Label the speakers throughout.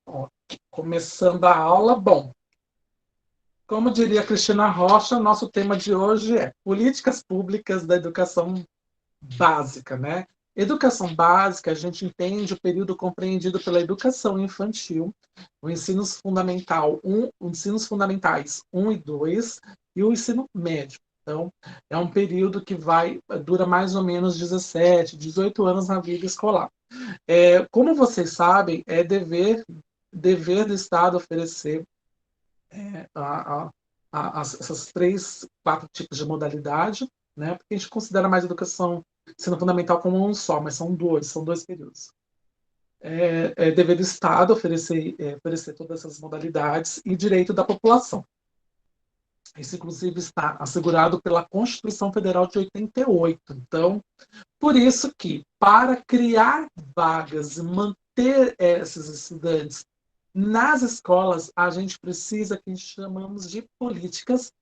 Speaker 1: Ó, começando a aula, bom, como diria Cristina Rocha, nosso tema de hoje é políticas públicas da educação básica, né? Educação básica, a gente entende o período compreendido pela educação infantil, o ensino fundamental os ensinos fundamentais 1 e 2 e o ensino médio. Então, é um período que dura mais ou menos 17, 18 anos na vida escolar. Como vocês sabem, é dever do Estado oferecer a, essas três, quatro tipos de modalidade, né? Porque a gente considera mais educação ensino fundamental como um só, mas são dois períodos. É dever do Estado oferecer todas essas modalidades e direito da população. Isso, inclusive, está assegurado pela Constituição Federal de 88. Então, por isso que, para criar vagas e manter esses estudantes nas escolas, a gente precisa que chamamos de políticas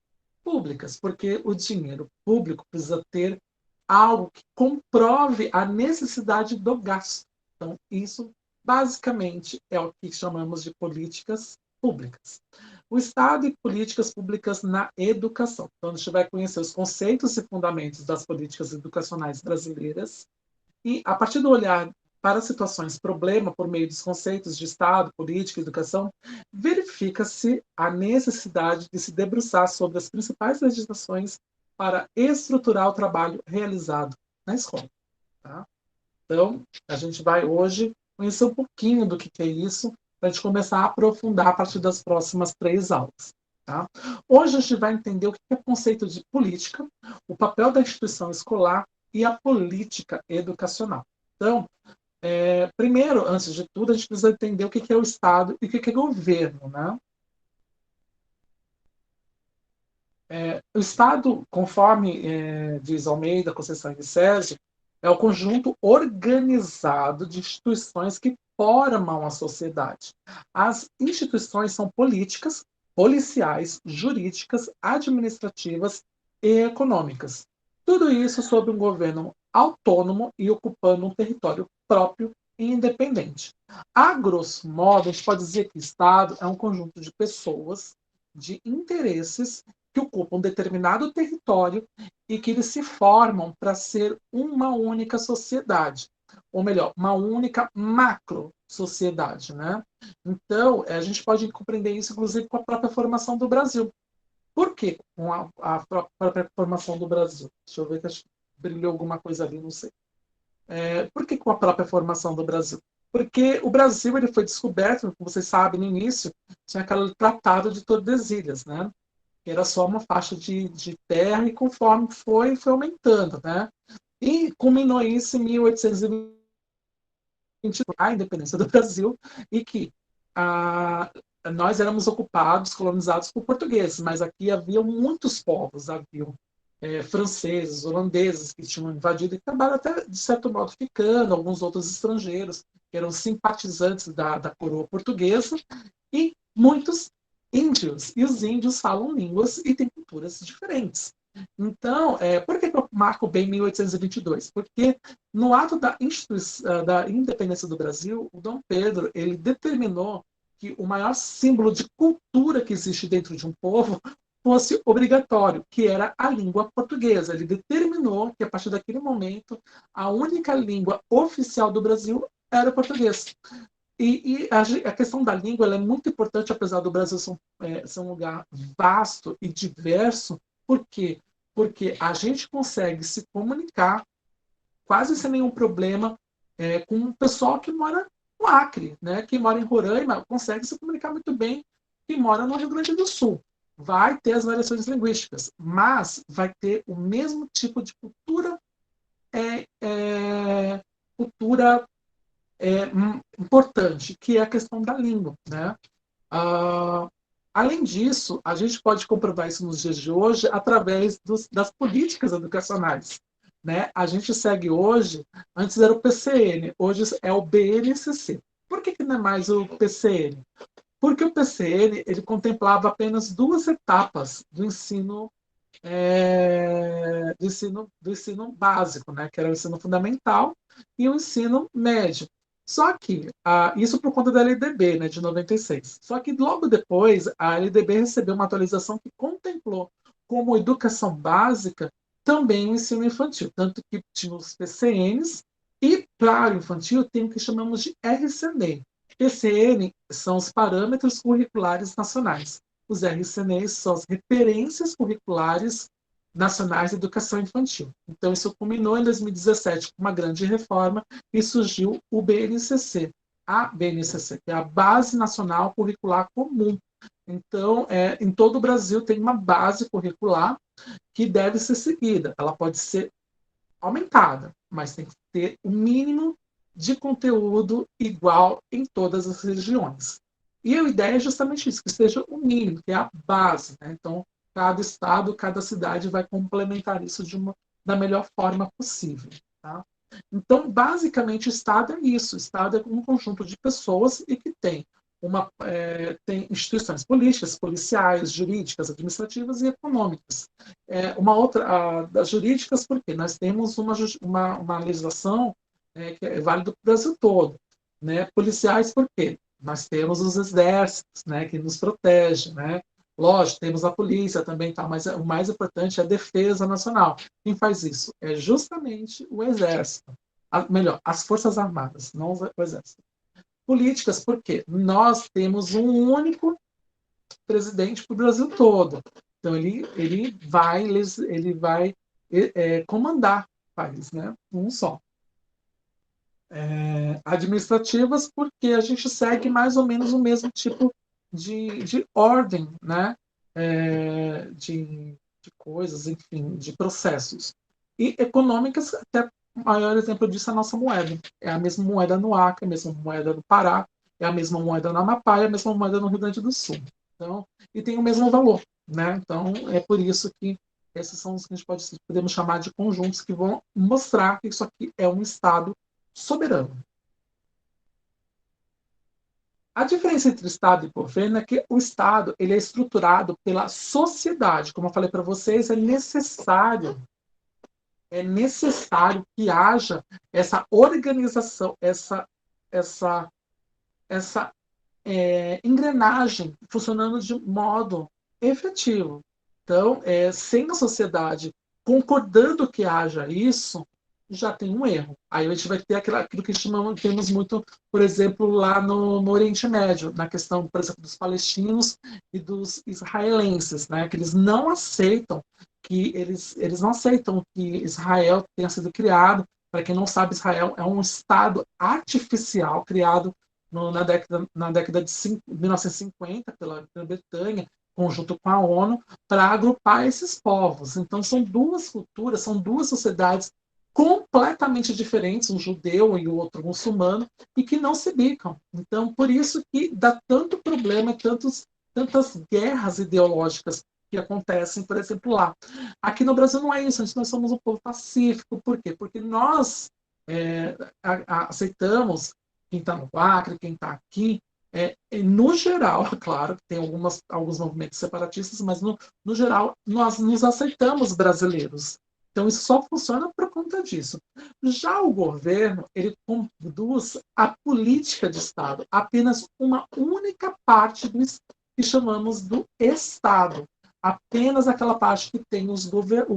Speaker 1: públicas, porque o dinheiro público precisa ter algo que comprove a necessidade do gasto. Então, isso basicamente é o que chamamos de políticas públicas. O Estado e políticas públicas na educação. Então, a gente vai conhecer os conceitos e fundamentos das políticas educacionais brasileiras e, a partir do olhar para situações problema por meio dos conceitos de Estado, política e educação, verifica-se a necessidade de se debruçar sobre as principais legislações para estruturar o trabalho realizado na escola. Tá? Então, a gente vai hoje conhecer um pouquinho do que é isso, para a gente começar a aprofundar a partir das próximas 3 aulas. Tá? Hoje a gente vai entender o que é o conceito de política, o papel da instituição escolar e a política educacional. Então, primeiro, antes de tudo, a gente precisa entender o que é o Estado e o que é governo. Né? O Estado, conforme diz Almeida, Conceição e Sérgio, é o conjunto organizado de instituições que formam a sociedade. As instituições são políticas, policiais, jurídicas, administrativas e econômicas. Tudo isso sob um governo autônomo e ocupando um território próprio e independente. A grosso modo, a gente pode dizer que o Estado é um conjunto de pessoas, de interesses que ocupam um determinado território e que eles se formam para ser uma única sociedade, ou melhor, uma única macro sociedade, né? Então, a gente pode compreender isso, inclusive, com a própria formação do Brasil. Por que com a própria formação do Brasil? Deixa eu ver que acho que brilhou alguma coisa ali, não sei. Por que com a própria formação do Brasil? Porque o Brasil ele foi descoberto, como vocês sabem, no início, tinha aquele tratado de Tordesilhas, né? Que era só uma faixa de terra e conforme foi aumentando, né? E culminou isso em 1820, a independência do Brasil, e que a, nós éramos ocupados, colonizados por portugueses, mas aqui havia muitos povos, haviam franceses, holandeses que tinham invadido e acabaram até, de certo modo, ficando, alguns outros estrangeiros que eram simpatizantes da coroa portuguesa, e muitos índios. E os índios falam línguas e têm culturas diferentes. Então, por que eu marco bem 1822? Porque no ato da independência do Brasil, o Dom Pedro ele determinou que o maior símbolo de cultura que existe dentro de um povo fosse obrigatório, que era a língua portuguesa. Ele determinou que, a partir daquele momento, a única língua oficial do Brasil era o português. A questão da língua ela é muito importante, apesar do Brasil ser um lugar vasto e diverso. Por quê? Porque a gente consegue se comunicar quase sem nenhum problema com o pessoal que mora no Acre, né? Quem mora em Roraima consegue se comunicar muito bem quem mora no Rio Grande do Sul. Vai ter as variações linguísticas, mas vai ter o mesmo tipo de cultura importante, que é a questão da língua. Né? Ah, além disso, a gente pode comprovar isso nos dias de hoje através das políticas educacionais. Né? A gente segue hoje, antes era o PCN, hoje é o BNCC. Por que não é mais o PCN? Porque o PCN ele contemplava apenas 2 etapas do ensino básico, né? Que era o ensino fundamental e o ensino médio. Só que, isso por conta da LDB, né, de 96. Só que logo depois, a LDB recebeu uma atualização que contemplou como educação básica também o ensino infantil. Tanto que tinha os PCNs e para o infantil tem o que chamamos de RCN. PCN são os parâmetros curriculares nacionais. Os RCNs são as referências curriculares nacionais de educação infantil. Então, isso culminou em 2017 com uma grande reforma e surgiu o BNCC, a BNCC, que é a Base Nacional Curricular Comum. Então, em todo o Brasil tem uma base curricular que deve ser seguida. Ela pode ser aumentada, mas tem que ter o mínimo de conteúdo igual em todas as regiões. E a ideia é justamente isso, que seja o mínimo, que é a base. Né? Então, cada estado, cada cidade vai complementar isso da melhor forma possível. Tá? Então, basicamente, o Estado é isso. O Estado é um conjunto de pessoas e que tem instituições políticas, policiais, jurídicas, administrativas e econômicas. Uma outra, das jurídicas, porque nós temos uma legislação que é válida para o Brasil todo. Né? Policiais, por quê? Nós temos os exércitos, né, que nos protegem, né? Lógico, temos a polícia também, tá, mas o mais importante é a defesa nacional. Quem faz isso? É justamente o exército. Melhor, as Forças Armadas, não o exército. Políticas, por quê? Nós temos um único presidente para o Brasil todo. Então, ele vai comandar o país, né? Um só. Administrativas, porque a gente segue mais ou menos o mesmo tipo de ordem, né? De coisas, enfim, de processos. E econômicas, até o maior exemplo disso é a nossa moeda. É a mesma moeda no Acre, a mesma moeda no Pará, é a mesma moeda no Amapá, é a mesma moeda no Rio Grande do Sul. Então, e tem o mesmo valor. Né? Então, é por isso que esses são os que a gente podemos chamar de conjuntos que vão mostrar que isso aqui é um Estado soberano. A diferença entre Estado e governo é que o Estado ele é estruturado pela sociedade. Como eu falei para vocês, é necessário que haja essa organização, essa, essa engrenagem funcionando de modo efetivo. Então, sem a sociedade concordando que haja isso, já tem um erro. Aí a gente vai ter aquilo que temos muito, por exemplo, lá no Oriente Médio, na questão, por exemplo, dos palestinos e dos israelenses, né? Que eles não aceitam que Israel tenha sido criado. Para quem não sabe, Israel é um estado artificial criado na década de 1950 pela Grã-Bretanha, conjunto com a ONU, para agrupar esses povos. Então, são duas culturas, são duas sociedades completamente diferentes, um judeu e o outro muçulmano, e que não se bicam. Então, por isso que dá tanto problema, tantas guerras ideológicas que acontecem, por exemplo, lá. Aqui no Brasil não é isso, nós somos um povo pacífico. Por quê? Porque nós aceitamos quem está no Acre, quem está aqui, no geral, claro, tem alguns movimentos separatistas, mas no geral nós nos aceitamos brasileiros. Então isso só funciona por conta disso. Já o governo, ele conduz a política de Estado, apenas uma única parte que chamamos do Estado. Apenas aquela parte que tem o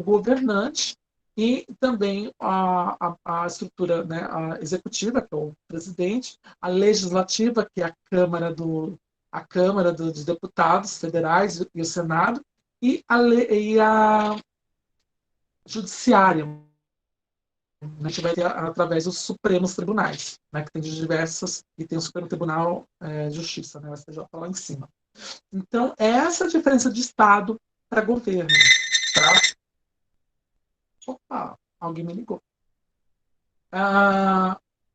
Speaker 1: governante e também a estrutura, né, a executiva, que é o presidente, a legislativa, que é a Câmara dos Deputados Federais e o Senado, e a judiciária. A gente vai ter através dos Supremos Tribunais, né, que tem de diversas, e tem o Supremo Tribunal de Justiça, né, o STJ lá em cima. Então, essa é a diferença de Estado para governo. Tá? Opa, alguém me ligou.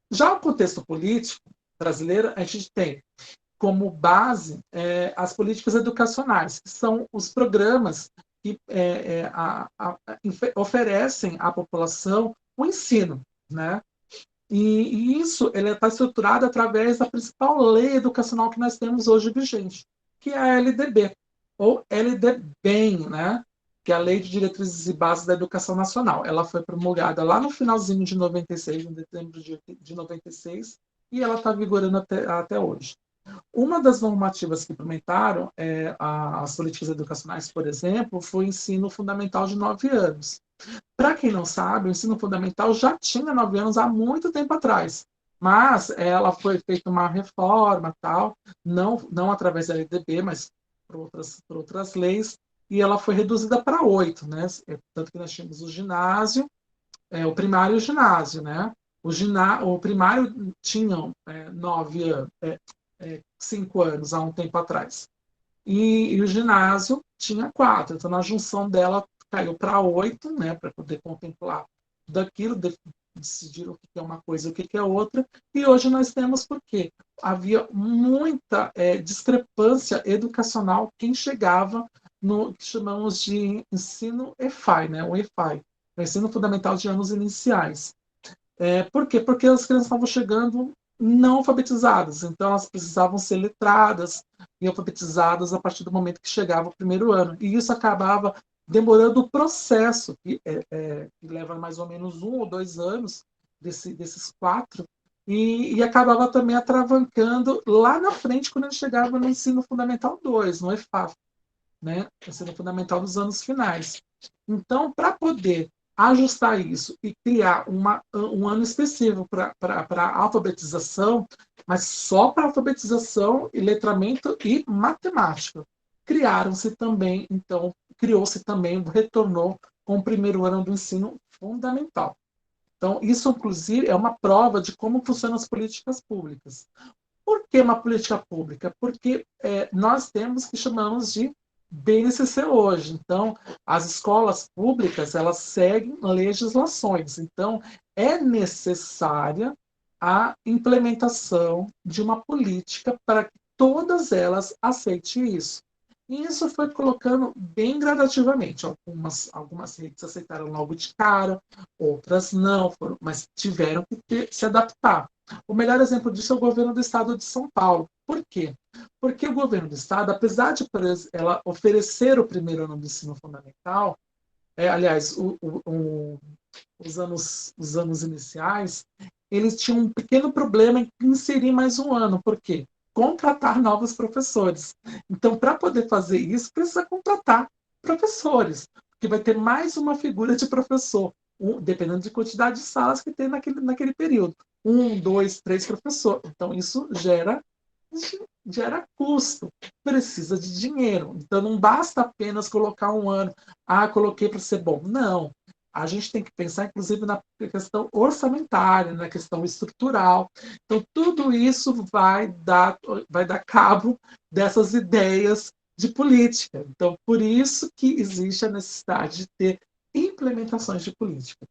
Speaker 1: Já o contexto político brasileiro, a gente tem como base as políticas educacionais, que são os programas que oferecem à população o ensino. Né? E isso está estruturado através da principal lei educacional que nós temos hoje vigente, que é a LDB, ou LDBEM, né? Que é a Lei de Diretrizes e Bases da Educação Nacional. Ela foi promulgada lá no finalzinho de 96, em dezembro de 96, e ela está vigorando até hoje. Uma das normativas que implementaram as políticas educacionais, por exemplo, foi o ensino fundamental de 9 anos. Para quem não sabe, o ensino fundamental já tinha 9 anos há muito tempo atrás, mas ela foi feita uma reforma, tal, não através da LDB, mas por outras leis, e ela foi reduzida para 8, né? Tanto que nós tínhamos o ginásio, o primário e o ginásio, né? O primário tinha 9 anos, 5 anos há um tempo atrás. E o ginásio tinha 4. Então, na junção dela, caiu para 8, né, para poder contemplar tudo aquilo, decidir o que é uma coisa e o que é outra. E hoje nós temos porque havia muita discrepância educacional quem chegava no que chamamos de ensino EFI, né, o EFI, o ensino fundamental de anos iniciais. Por quê? Porque as crianças estavam chegando não alfabetizadas, então elas precisavam ser letradas e alfabetizadas a partir do momento que chegava o primeiro ano. E isso acabava demorando o processo, que leva mais ou menos 1 ou 2 anos desses 4, e acabava também atravancando lá na frente quando ele chegava no ensino fundamental 2, no EFAF, né? Ensino fundamental dos anos finais. Então, para poder ajustar isso e criar um ano específico para alfabetização, mas só para alfabetização e letramento e matemática. Criaram-se também, então, criou-se também, retornou com o primeiro ano do ensino fundamental. Então, isso, inclusive, é uma prova de como funcionam as políticas públicas. Por que uma política pública? Porque nós temos o que chamamos de BNCC hoje. Então, as escolas públicas, elas seguem legislações. Então, é necessária a implementação de uma política para que todas elas aceitem isso. E isso foi colocando bem gradativamente. Algumas redes aceitaram logo de cara, outras não, mas tiveram que se adaptar. O melhor exemplo disso é o governo do estado de São Paulo. Por quê? Porque o governo do estado, apesar de ela oferecer o primeiro ano do ensino fundamental, aliás, os anos iniciais, eles tinham um pequeno problema em inserir mais um ano. Por quê? Contratar novos professores. Então, para poder fazer isso, precisa contratar professores, porque vai ter mais uma figura de professor, dependendo de quantidade de salas que tem naquele período. 1, 2, 3 professores. Então, isso gera custo, precisa de dinheiro. Então, não basta apenas colocar um ano. Ah, coloquei para ser bom. Não. A gente tem que pensar, inclusive, na questão orçamentária, na questão estrutural. Então, tudo isso vai dar cabo dessas ideias de política. Então, por isso que existe a necessidade de ter implementações de política.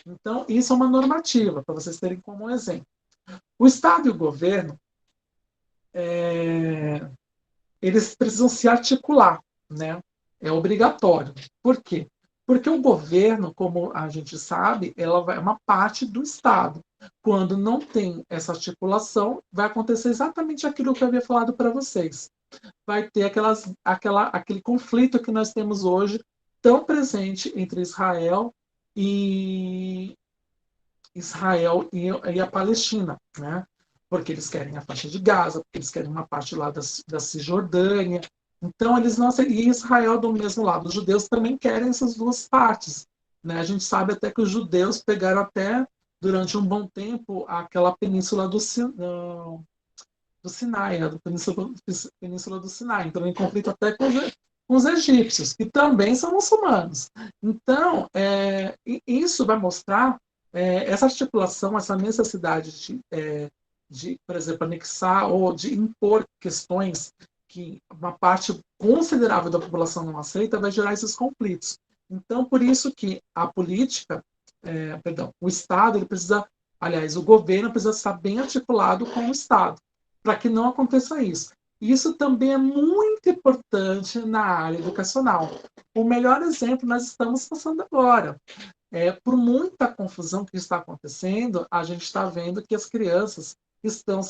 Speaker 1: Então, isso é uma normativa, para vocês terem como um exemplo. O Estado e o governo, eles precisam se articular, né? É obrigatório. Por quê? Porque o governo, como a gente sabe, ela é uma parte do Estado. Quando não tem essa articulação, vai acontecer exatamente aquilo que eu havia falado para vocês. Vai ter aquele conflito que nós temos hoje, tão presente entre e, e a Palestina, né? Porque eles querem a faixa de Gaza, porque eles querem uma parte lá da Cisjordânia. Então, eles não. E Israel do mesmo lado. Os judeus também querem essas duas partes. Né? A gente sabe até que os judeus pegaram até, durante um bom tempo, aquela península do Sinai, né? Península do Sinai. Entrou em conflito até com os egípcios, que também são muçulmanos. Então, isso vai mostrar essa articulação, essa necessidade de, por exemplo, anexar ou de impor questões que uma parte considerável da população não aceita, vai gerar esses conflitos. Então, por isso que a política, o Estado, ele precisa, aliás, o governo precisa estar bem articulado com o Estado, para que não aconteça isso. Isso também é muito importante na área educacional. O melhor exemplo nós estamos passando agora. Por muita confusão que está acontecendo, a gente está vendo que as crianças estão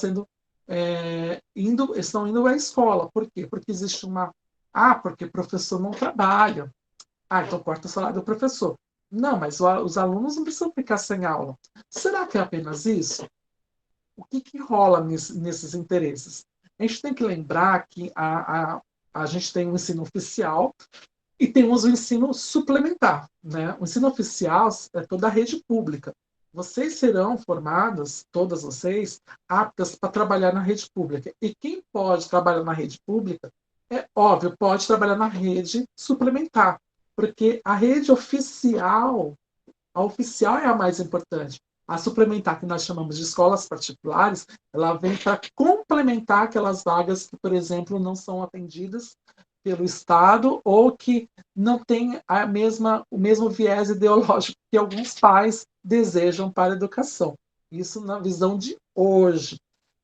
Speaker 1: estão indo à escola. Por quê? Porque existe uma. Ah, porque o professor não trabalha. Ah, então corta o salário do professor. Não, mas os alunos não precisam ficar sem aula. Será que é apenas isso? o que, que rola nesses interesses? A gente tem que lembrar que a gente tem o ensino oficial e temos o ensino suplementar. Né? O ensino oficial é toda a rede pública. Vocês serão formadas, todas vocês, aptas para trabalhar na rede pública. E quem pode trabalhar na rede pública, é óbvio, pode trabalhar na rede suplementar. Porque a rede oficial, a oficial é a mais importante. A suplementar, que nós chamamos de escolas particulares, ela vem para complementar aquelas vagas que, por exemplo, não são atendidas pelo Estado ou que não tem o mesmo viés ideológico que alguns pais desejam para a educação. Isso na visão de hoje.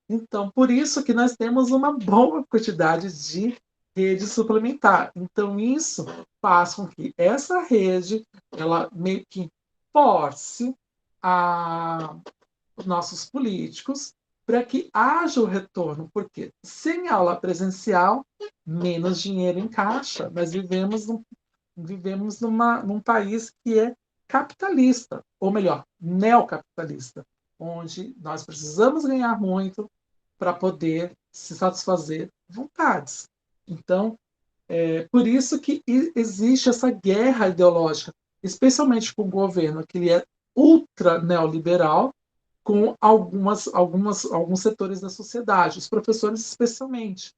Speaker 1: Então, por isso que nós temos uma boa quantidade de rede suplementar. Então, isso faz com que essa rede, ela meio que force os nossos políticos para que haja o retorno, porque sem aula presencial, menos dinheiro em caixa. Nós vivemos num país que é capitalista, ou melhor, neocapitalista, onde nós precisamos ganhar muito para poder se satisfazer vontades. Então, é por isso que existe essa guerra ideológica, especialmente com o governo, que ele é ultra neoliberal, com alguns setores da sociedade, os professores especialmente,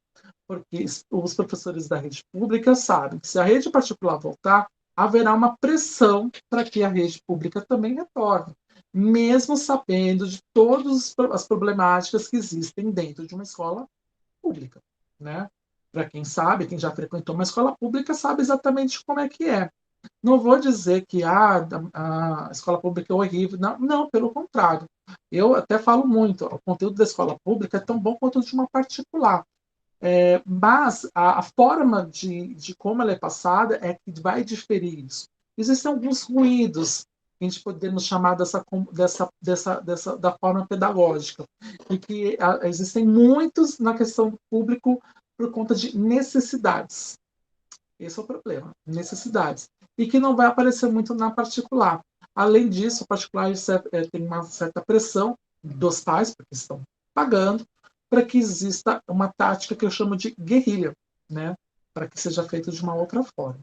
Speaker 1: porque os professores da rede pública sabem que se a rede particular voltar, haverá uma pressão para que a rede pública também retorne, mesmo sabendo de todas as problemáticas que existem dentro de uma escola pública, né? Para quem sabe, quem já frequentou uma escola pública sabe exatamente como é que é. Não vou dizer que a escola pública é horrível, não, não, pelo contrário. Eu até falo muito, o conteúdo da escola pública é tão bom quanto o de uma particular. Mas a forma de como ela é passada é que vai diferir isso. Existem alguns ruídos que a gente podemos chamar da forma pedagógica, e que existem muitos na questão do público por conta de necessidades. Esse é o problema, necessidades. E que não vai aparecer muito na particular. Além disso, o particular tem uma certa pressão dos pais, porque estão pagando, para que exista uma tática que eu chamo de guerrilha, né? Para que seja feito de uma outra forma.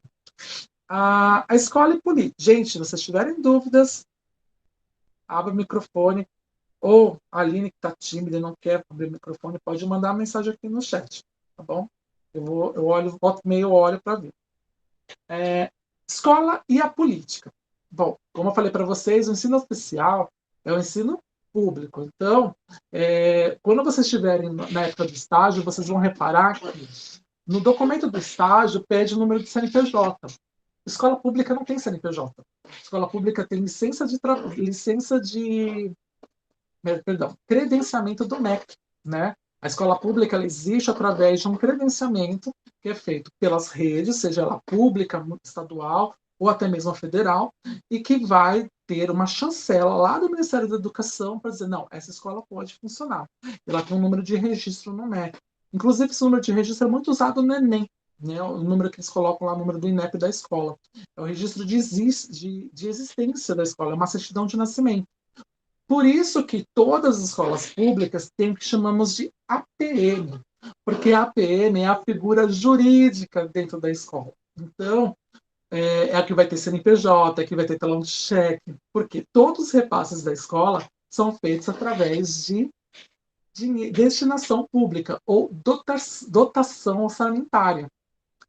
Speaker 1: A escola e política. Gente, se vocês tiverem dúvidas, abra o microfone. Ou a Aline, que está tímida e não quer abrir o microfone, pode mandar uma mensagem aqui no chat, tá bom? Eu olho, volto meio olho para ver. Escola e a política. Bom, como eu falei para vocês, o ensino oficial é o ensino público. Então, quando vocês estiverem na época do estágio, vocês vão reparar que no documento do estágio pede o número de CNPJ. Escola pública não tem CNPJ. Escola pública tem credenciamento do MEC, né? A escola pública ela existe através de um credenciamento que é feito pelas redes, seja ela pública, estadual ou até mesmo federal, e que vai ter uma chancela lá do Ministério da Educação para dizer, não, essa escola pode funcionar. Ela tem um número de registro no MEC. Inclusive, esse número de registro é muito usado no Enem, né? O número que eles colocam lá, o número do INEP da escola. É o registro de existência da escola, é uma certidão de nascimento. Por isso que todas as escolas públicas têm o que chamamos de APM, porque a APM é a figura jurídica dentro da escola. Então, é a que vai ter CNPJ, é a que vai ter talão de cheque, porque todos os repasses da escola são feitos através de destinação pública ou dotação orçamentária.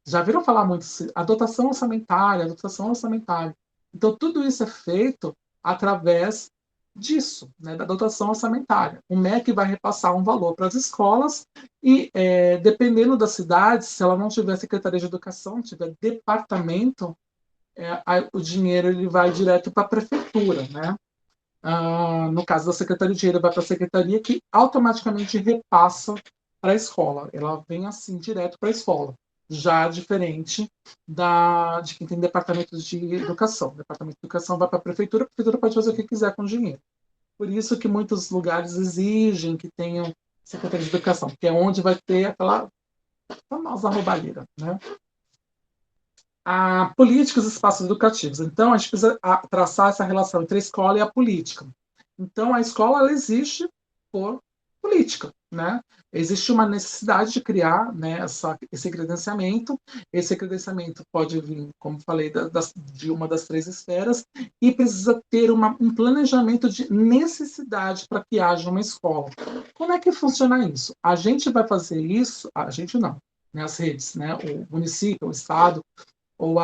Speaker 1: Já viram falar muito a dotação orçamentária, a dotação orçamentária. Então, tudo isso é feito através disso, né, da dotação orçamentária. O MEC vai repassar um valor para as escolas e, dependendo da cidade, se ela não tiver Secretaria de Educação, tiver departamento, o dinheiro ele vai direto para a prefeitura, né? No caso da Secretaria de Dinheiro, vai para a Secretaria que automaticamente repassa para a escola. Ela vem assim, direto para a escola. Já diferente de quem tem departamento de educação. O departamento de educação vai para a prefeitura pode fazer o que quiser com o dinheiro. Por isso que muitos lugares exigem que tenham Secretaria de Educação, que é onde vai ter aquela famosa roubalheira, né? Políticas e espaços educativos. Então, a gente precisa traçar essa relação entre a escola e a política. Então, a escola ela existe por política, né? Existe uma necessidade de criar, né, esse credenciamento. Esse credenciamento pode vir, como falei, de uma das três esferas, e precisa ter um planejamento de necessidade para que haja uma escola. Como é que funciona isso? A gente vai fazer isso, a gente não, né, as redes, né, o município, o estado, ou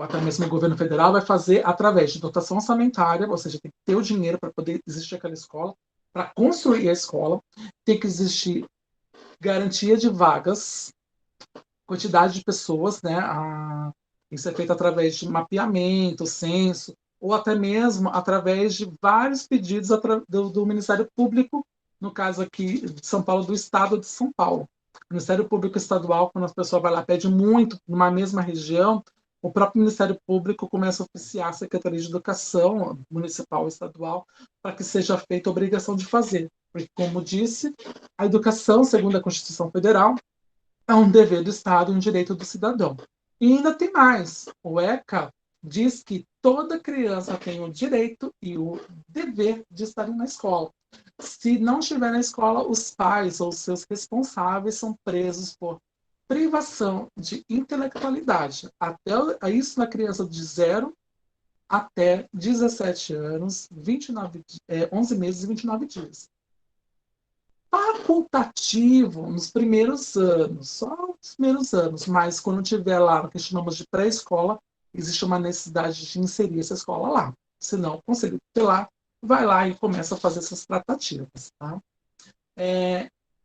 Speaker 1: ou até mesmo o governo federal vai fazer através de dotação orçamentária, ou seja, tem que ter o dinheiro para poder existir aquela escola, para construir a escola, tem que existir garantia de vagas, quantidade de pessoas, né? Isso é feito através de mapeamento, censo, ou até mesmo através de vários pedidos do Ministério Público, no caso aqui de São Paulo, do Estado de São Paulo. O Ministério Público Estadual, quando a pessoa vai lá, pede muito numa mesma região, o próprio Ministério Público começa a oficiar a Secretaria de Educação Municipal e Estadual para que seja feita a obrigação de fazer. Porque, como disse, a educação, segundo a Constituição Federal, é um dever do Estado e um direito do cidadão. E ainda tem mais. O ECA diz que toda criança tem o direito e o dever de estar na escola. Se não estiver na escola, os pais ou seus responsáveis são presos por privação de intelectualidade. Até isso na criança de 0 até 17 anos, 11 meses e 29 dias. Facultativo nos primeiros anos, só nos primeiros anos, mas quando tiver lá o que chamamos de pré-escola, existe uma necessidade de inserir essa escola lá. Senão, o conselho tutelar vai lá e começa a fazer essas tratativas. Tá?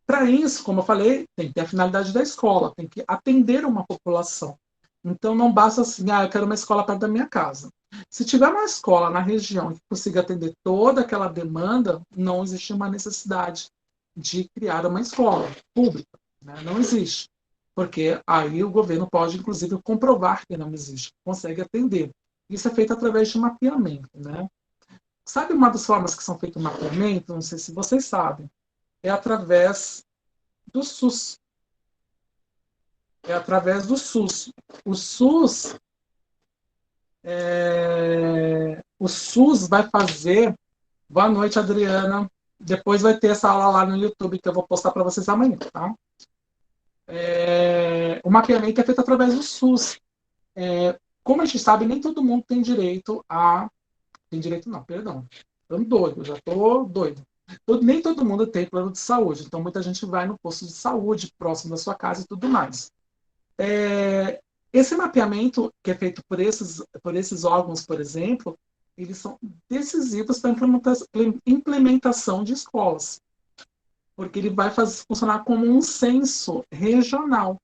Speaker 1: Para isso, como eu falei, tem que ter a finalidade da escola, tem que atender uma população. Então, não basta assim, eu quero uma escola perto da minha casa. Se tiver uma escola na região que consiga atender toda aquela demanda, não existe uma necessidade de criar uma escola pública. Né? Não existe. Porque aí o governo pode, inclusive, comprovar que não existe, consegue atender. Isso é feito através de mapeamento. Né? Sabe uma das formas que são feitos mapeamento? Não sei se vocês sabem. É através do SUS. É através do SUS. O SUS, o SUS vai fazer. Boa noite, Adriana. Depois vai ter essa aula lá no YouTube que eu vou postar para vocês amanhã, tá? O mapeamento é feito através do SUS. Como a gente sabe, nem todo mundo tem direito a. Tem direito, não, perdão. Estou doido, já estou doido. Nem todo mundo tem plano de saúde, então muita gente vai no posto de saúde próximo da sua casa e tudo mais. Esse mapeamento que é feito por esses órgãos, por exemplo, eles são decisivos para a implementação de escolas, porque ele vai funcionar como um censo regional.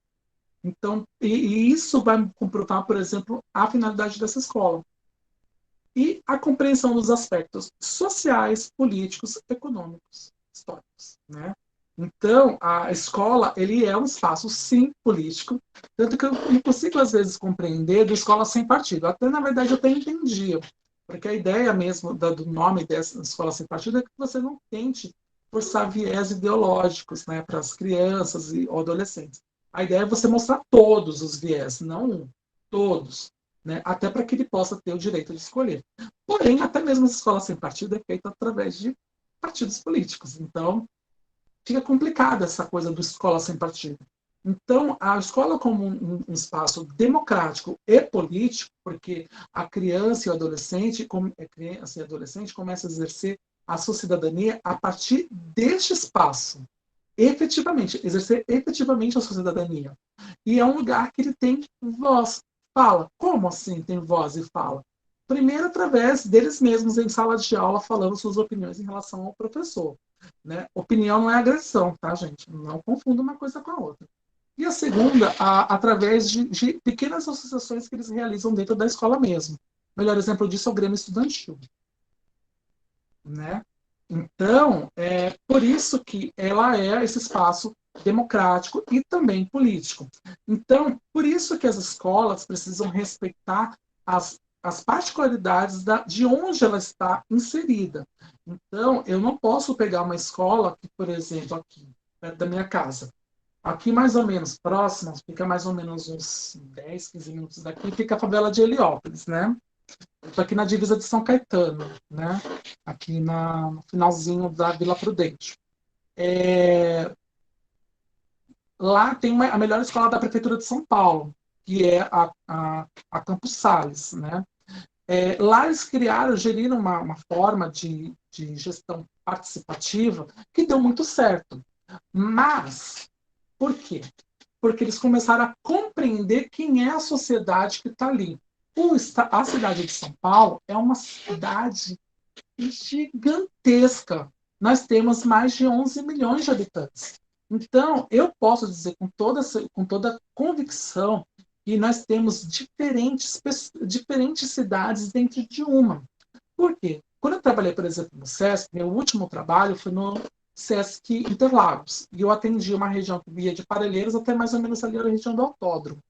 Speaker 1: Então, e isso vai comprovar, por exemplo, a finalidade dessa escola. E a compreensão dos aspectos sociais, políticos, econômicos, históricos. Né? Então, a escola ele é um espaço, sim, político, tanto que eu não consigo, às vezes, compreender do escola sem partido. Até, na verdade, eu até entendia, porque a ideia mesmo do nome dessa escola sem partido é que você não tente forçar viés ideológicos, né, para as crianças ou adolescentes. A ideia é você mostrar todos os viés, não um, todos. Né, até para que ele possa ter o direito de escolher. Porém, até mesmo essa escola sem partido é feita através de partidos políticos. Então, fica complicada essa coisa do escola sem partido. Então, a escola como um espaço democrático e político, porque a criança e o adolescente, começa a exercer a sua cidadania a partir deste espaço. Exercer efetivamente a sua cidadania. E é um lugar que ele tem voz, fala. Como assim tem voz e fala? Primeiro, através deles mesmos em sala de aula, falando suas opiniões em relação ao professor. Né? Opinião não é agressão, tá, gente? Não confunda uma coisa com a outra. E a segunda, através de pequenas associações que eles realizam dentro da escola mesmo. O melhor exemplo disso é o Grêmio Estudantil. Né? Então, é por isso que ela é esse espaço democrático e também político. Então, por isso que as escolas precisam respeitar as particularidades de onde ela está inserida. Então, eu não posso pegar uma escola que, por exemplo, aqui, perto da minha casa, aqui mais ou menos próxima, fica mais ou menos uns 10, 15 minutos daqui, fica a favela de Heliópolis, né? Eu estou aqui na divisa de São Caetano, né? Aqui no finalzinho da Vila Prudente. Lá tem a melhor escola da Prefeitura de São Paulo, que é a Campos Sales, né? Lá eles geriram uma forma de gestão participativa que deu muito certo. Mas, por quê? Porque eles começaram a compreender quem é a sociedade que está ali. A cidade de São Paulo é uma cidade gigantesca. Nós temos mais de 11 milhões de habitantes. Então, eu posso dizer com toda convicção que nós temos diferentes cidades dentro de uma. Por quê? Quando eu trabalhei, por exemplo, no SESC, meu último trabalho foi no SESC Interlagos. E eu atendi uma região que via de Parelheiros até mais ou menos ali a região do Autódromo.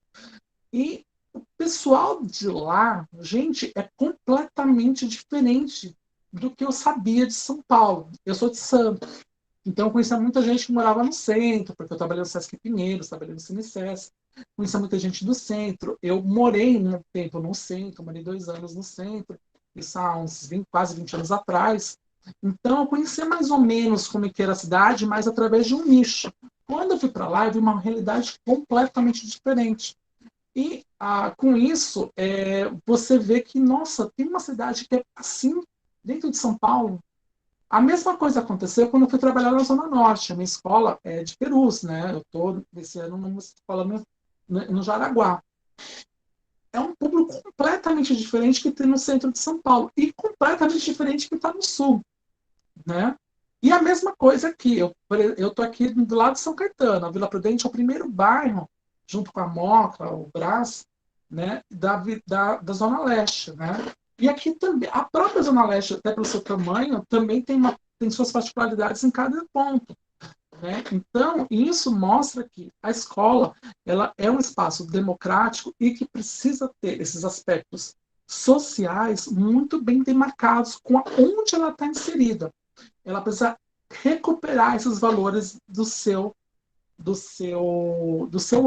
Speaker 1: E o pessoal de lá, gente, é completamente diferente do que eu sabia de São Paulo. Eu sou de Santos. Então, eu conhecia muita gente que morava no centro, porque eu trabalhei no Sesc Pinheiros, trabalhei no CineSesc. Conhecia muita gente do centro. Eu morei um tempo no centro, morei 2 anos no centro, isso há uns quase 20 anos atrás. Então, eu conhecia mais ou menos como é que era a cidade, mas através de um nicho. Quando eu fui para lá, eu vi uma realidade completamente diferente. E com isso, você vê que, nossa, tem uma cidade que é assim, dentro de São Paulo. A mesma coisa aconteceu quando eu fui trabalhar na Zona Norte. A minha escola é de Perus, né? Eu estou, esse ano, numa escola no Jaraguá. É um público completamente diferente que tem no centro de São Paulo e completamente diferente que está no sul, né? E a mesma coisa aqui. Eu estou aqui do lado de São Caetano. A Vila Prudente é o primeiro bairro, junto com a Moca, o Brás, né, da Zona Leste, né? E aqui também, a própria Zona Leste, até pelo seu tamanho, também tem suas particularidades em cada ponto. Né? Então, isso mostra que a escola ela é um espaço democrático e que precisa ter esses aspectos sociais muito bem demarcados com onde ela está inserida. Ela precisa recuperar esses valores do seu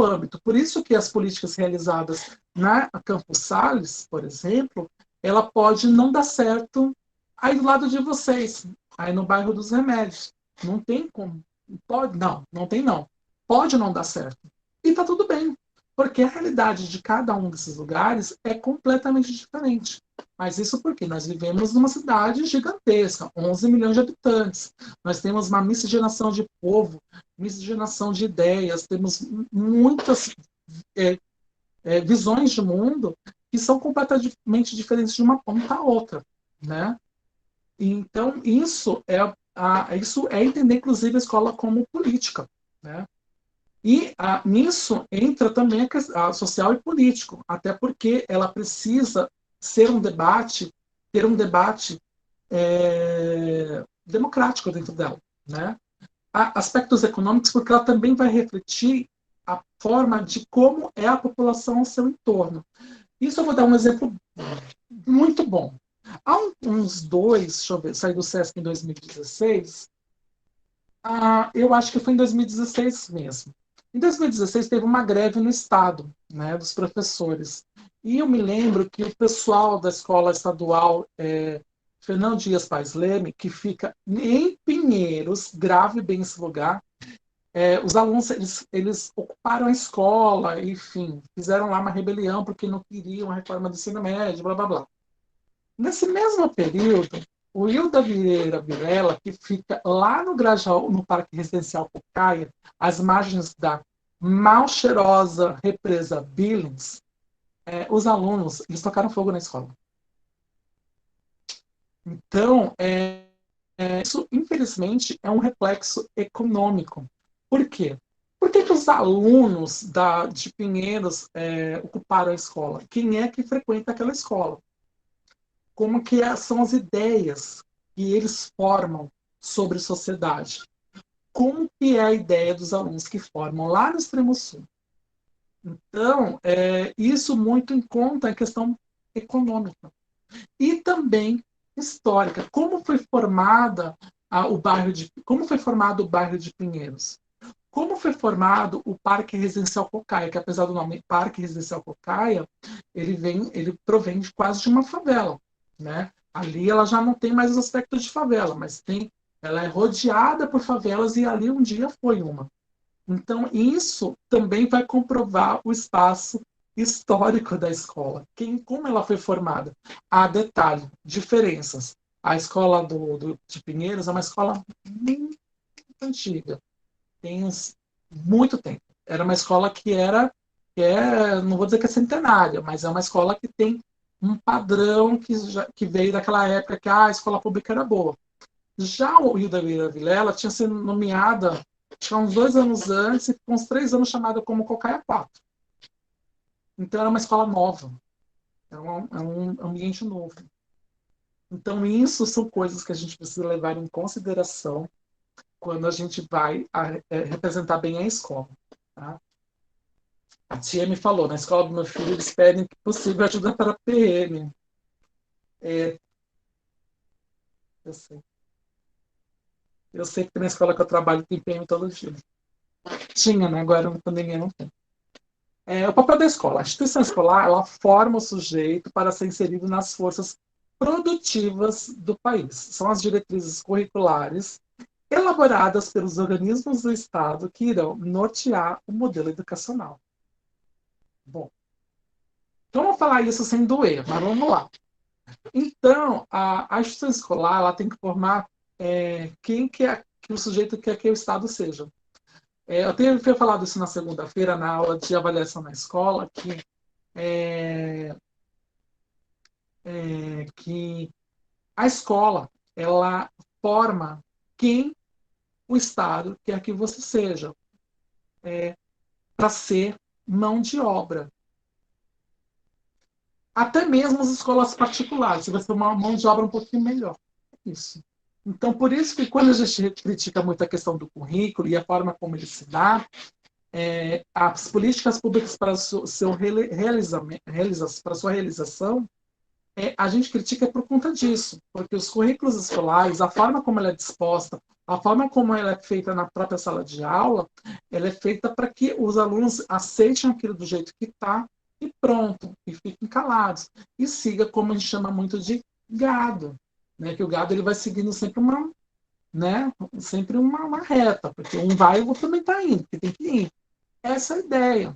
Speaker 1: âmbito. Por isso que as políticas realizadas na Campos Sales, por exemplo, ela pode não dar certo aí do lado de vocês, aí no bairro dos Remédios. Não tem como. Pode, não tem não. Pode não dar certo. E está tudo bem, porque a realidade de cada um desses lugares é completamente diferente. Mas isso porque nós vivemos numa cidade gigantesca, 11 milhões de habitantes. Nós temos uma miscigenação de povo, miscigenação de ideias, temos muitas é, visões de mundo que são completamente diferentes de uma ponta a outra, né? Então, isso é entender, inclusive, a escola como política, né? E nisso entra também a social e político, até porque ela precisa ter um debate democrático dentro dela, né? Há aspectos econômicos, porque ela também vai refletir a forma de como é a população ao seu entorno. Isso eu vou dar um exemplo muito bom. Há uns deixa eu ver, saí do SESC em 2016, eu acho que foi em 2016 mesmo. Em 2016 teve uma greve no Estado, né, dos professores. E eu me lembro que o pessoal da escola estadual Fernão Dias Pais Leme, que fica em Pinheiros, grave bem esse lugar, os alunos eles ocuparam a escola, enfim, fizeram lá uma rebelião porque não queriam a reforma do ensino médio, blá blá blá. Nesse mesmo período, o Hilda Vieira Vilela, que fica lá no Grajaú, no Parque Residencial Pucaia, às margens da mal cheirosa represa Billings, os alunos eles tocaram fogo na escola. Então, isso, infelizmente, é um reflexo econômico. Por quê? Por que os alunos de Pinheiros ocuparam a escola? Quem é que frequenta aquela escola? Como que são as ideias que eles formam sobre sociedade? Como que é a ideia dos alunos que formam lá no Extremo Sul? Então, isso muito em conta a questão econômica. E também histórica. Como foi formado o bairro de Pinheiros? Como foi formado o Parque Residencial Cocaia, que apesar do nome Parque Residencial Cocaia, ele provém de quase de uma favela, né? Ali ela já não tem mais os aspectos de favela, mas ela é rodeada por favelas e ali um dia foi uma. Então, isso também vai comprovar o espaço histórico da escola. Como ela foi formada? Ah, detalhe, diferenças. A escola de Pinheiros é uma escola muito antiga, tem muito tempo. Era uma escola não vou dizer que é centenária, mas é uma escola que tem um padrão que veio daquela época que a escola pública era boa. Já o Hilda Vieira Vilela tinha sido nomeada tinha uns 2 anos antes e com uns 3 anos chamada como Cocaia 4. Então era uma escola nova, é um ambiente novo. Então isso são coisas que a gente precisa levar em consideração quando a gente vai representar bem a escola. Tá? A tia me falou, na escola do meu filho eles pedem que possível ajuda para a PM. É, eu sei. Eu sei que na escola que eu trabalho tem PM todo dia. Tinha, né? Agora na pandemia não tem. O papel da escola. A instituição escolar ela forma o sujeito para ser inserido nas forças produtivas do país. São as diretrizes curriculares elaboradas pelos organismos do Estado que irão nortear o modelo educacional. Bom, então vamos falar isso sem doer, mas vamos lá. Então, a instituição escolar ela tem que formar quem quer que o sujeito quer que o Estado seja. Eu tenho falado isso na segunda-feira, na aula de avaliação na escola, que a escola ela forma quem o Estado quer que você seja, para ser mão de obra. Até mesmo as escolas particulares, você vai ser uma mão de obra um pouquinho melhor. É isso. Então, por isso que quando a gente critica muito a questão do currículo e a forma como ele se dá, as políticas públicas para para sua realização, a gente critica por conta disso, porque os currículos escolares, a forma como ela é disposta, a forma como ela é feita na própria sala de aula, ela é feita para que os alunos aceitem aquilo do jeito que está e pronto, e fiquem calados. E siga como a gente chama muito de gado, né? Que o gado ele vai seguindo sempre né? Sempre uma reta, porque um vai e o outro também está indo, porque tem que ir. Essa é a ideia.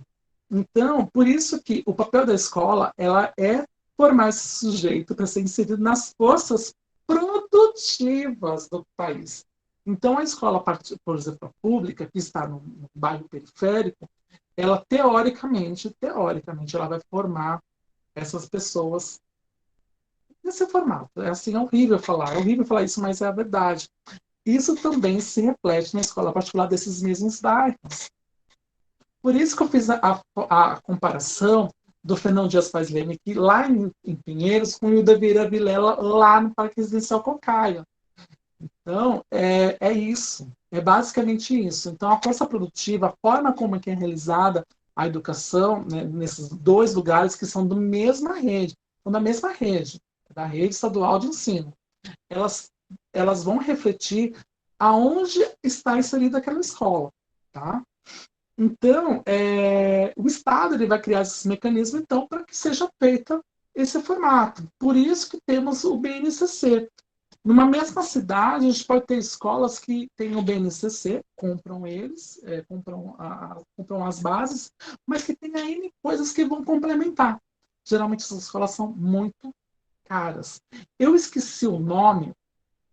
Speaker 1: Então, por isso que o papel da escola ela é formar esse sujeito para ser inserido nas forças produtivas do país. Então, a escola, por exemplo, a pública, que está no bairro periférico, ela teoricamente, ela vai formar essas pessoas nesse formato. É assim, é horrível falar isso, mas é a verdade. Isso também se reflete na escola particular desses mesmos bairros. Por isso que eu fiz a comparação do Fernão Dias Pais Leme aqui, lá em Pinheiros, com o Hilda Vieira Vilela, lá no Parque Residencial Cocaia. Então, é isso. É basicamente isso. Então, a força produtiva, a forma como é que é realizada a educação, né, nesses dois lugares que são da mesma rede, da rede estadual de ensino, elas, elas vão refletir aonde está inserida aquela escola. Tá? Então, o Estado ele vai criar esses mecanismos então para que seja feita esse formato. Por isso que temos o BNCC. Numa mesma cidade, a gente pode ter escolas que têm o BNCC, compram eles, compram as bases, mas que tem N coisas que vão complementar. Geralmente essas escolas são muito caras. Eu esqueci o nome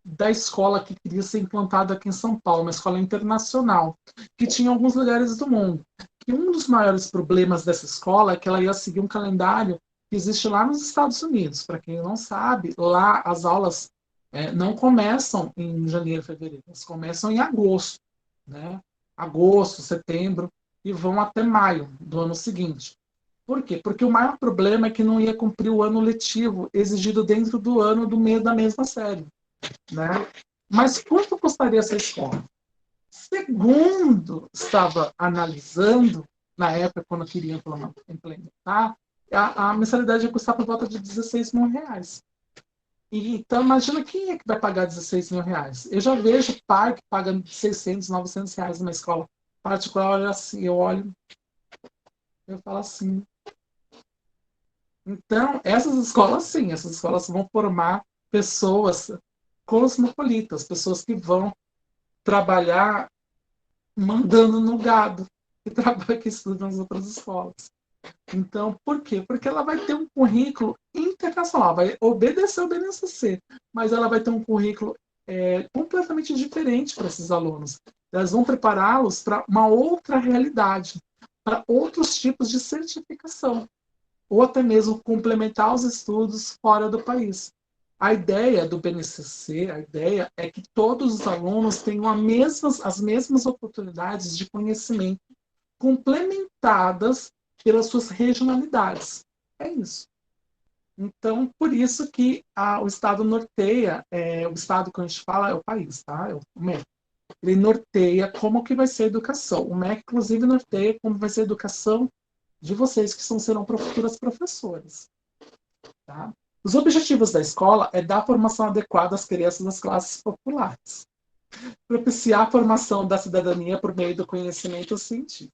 Speaker 1: da escola que queria ser implantada aqui em São Paulo, uma escola internacional, que tinha em alguns lugares do mundo. E um dos maiores problemas dessa escola é que ela ia seguir um calendário que existe lá nos Estados Unidos. Para quem não sabe, lá as aulas não começam em janeiro, fevereiro, elas começam em agosto, né? Agosto, setembro, e vão até maio do ano seguinte. Por quê? Porque o maior problema é que não ia cumprir o ano letivo exigido dentro do ano do meio da mesma série. Né? Mas quanto custaria essa escola? Segundo estava analisando, na época, quando queria implementar, a mensalidade ia custar por volta de R$ 16.000. Então, imagina quem é que vai pagar R$ 16.000. Eu já vejo pai que paga R$ 600, R$ 900 numa escola particular olha assim, eu olho, eu falo assim. Então, essas escolas vão formar pessoas cosmopolitas, pessoas que vão trabalhar mandando no gado, que trabalha que estuda nas outras escolas. Então, por quê? Porque ela vai ter um currículo internacional, vai obedecer ao BNCC, mas ela vai ter um currículo completamente diferente para esses alunos. Elas vão prepará-los para uma outra realidade, para outros tipos de certificação, ou até mesmo complementar os estudos fora do país. A ideia do BNCC, a ideia é que todos os alunos tenham as mesmas oportunidades de conhecimento complementadas pelas suas regionalidades. É isso. Então, por isso que o Estado norteia, o Estado que a gente fala é o país, tá? É o MEC. Ele norteia como que vai ser a educação. O MEC, inclusive, norteia como vai ser a educação de vocês que serão futuras professores. Tá? Os objetivos da escola é dar formação adequada às crianças das classes populares, propiciar a formação da cidadania por meio do conhecimento científico.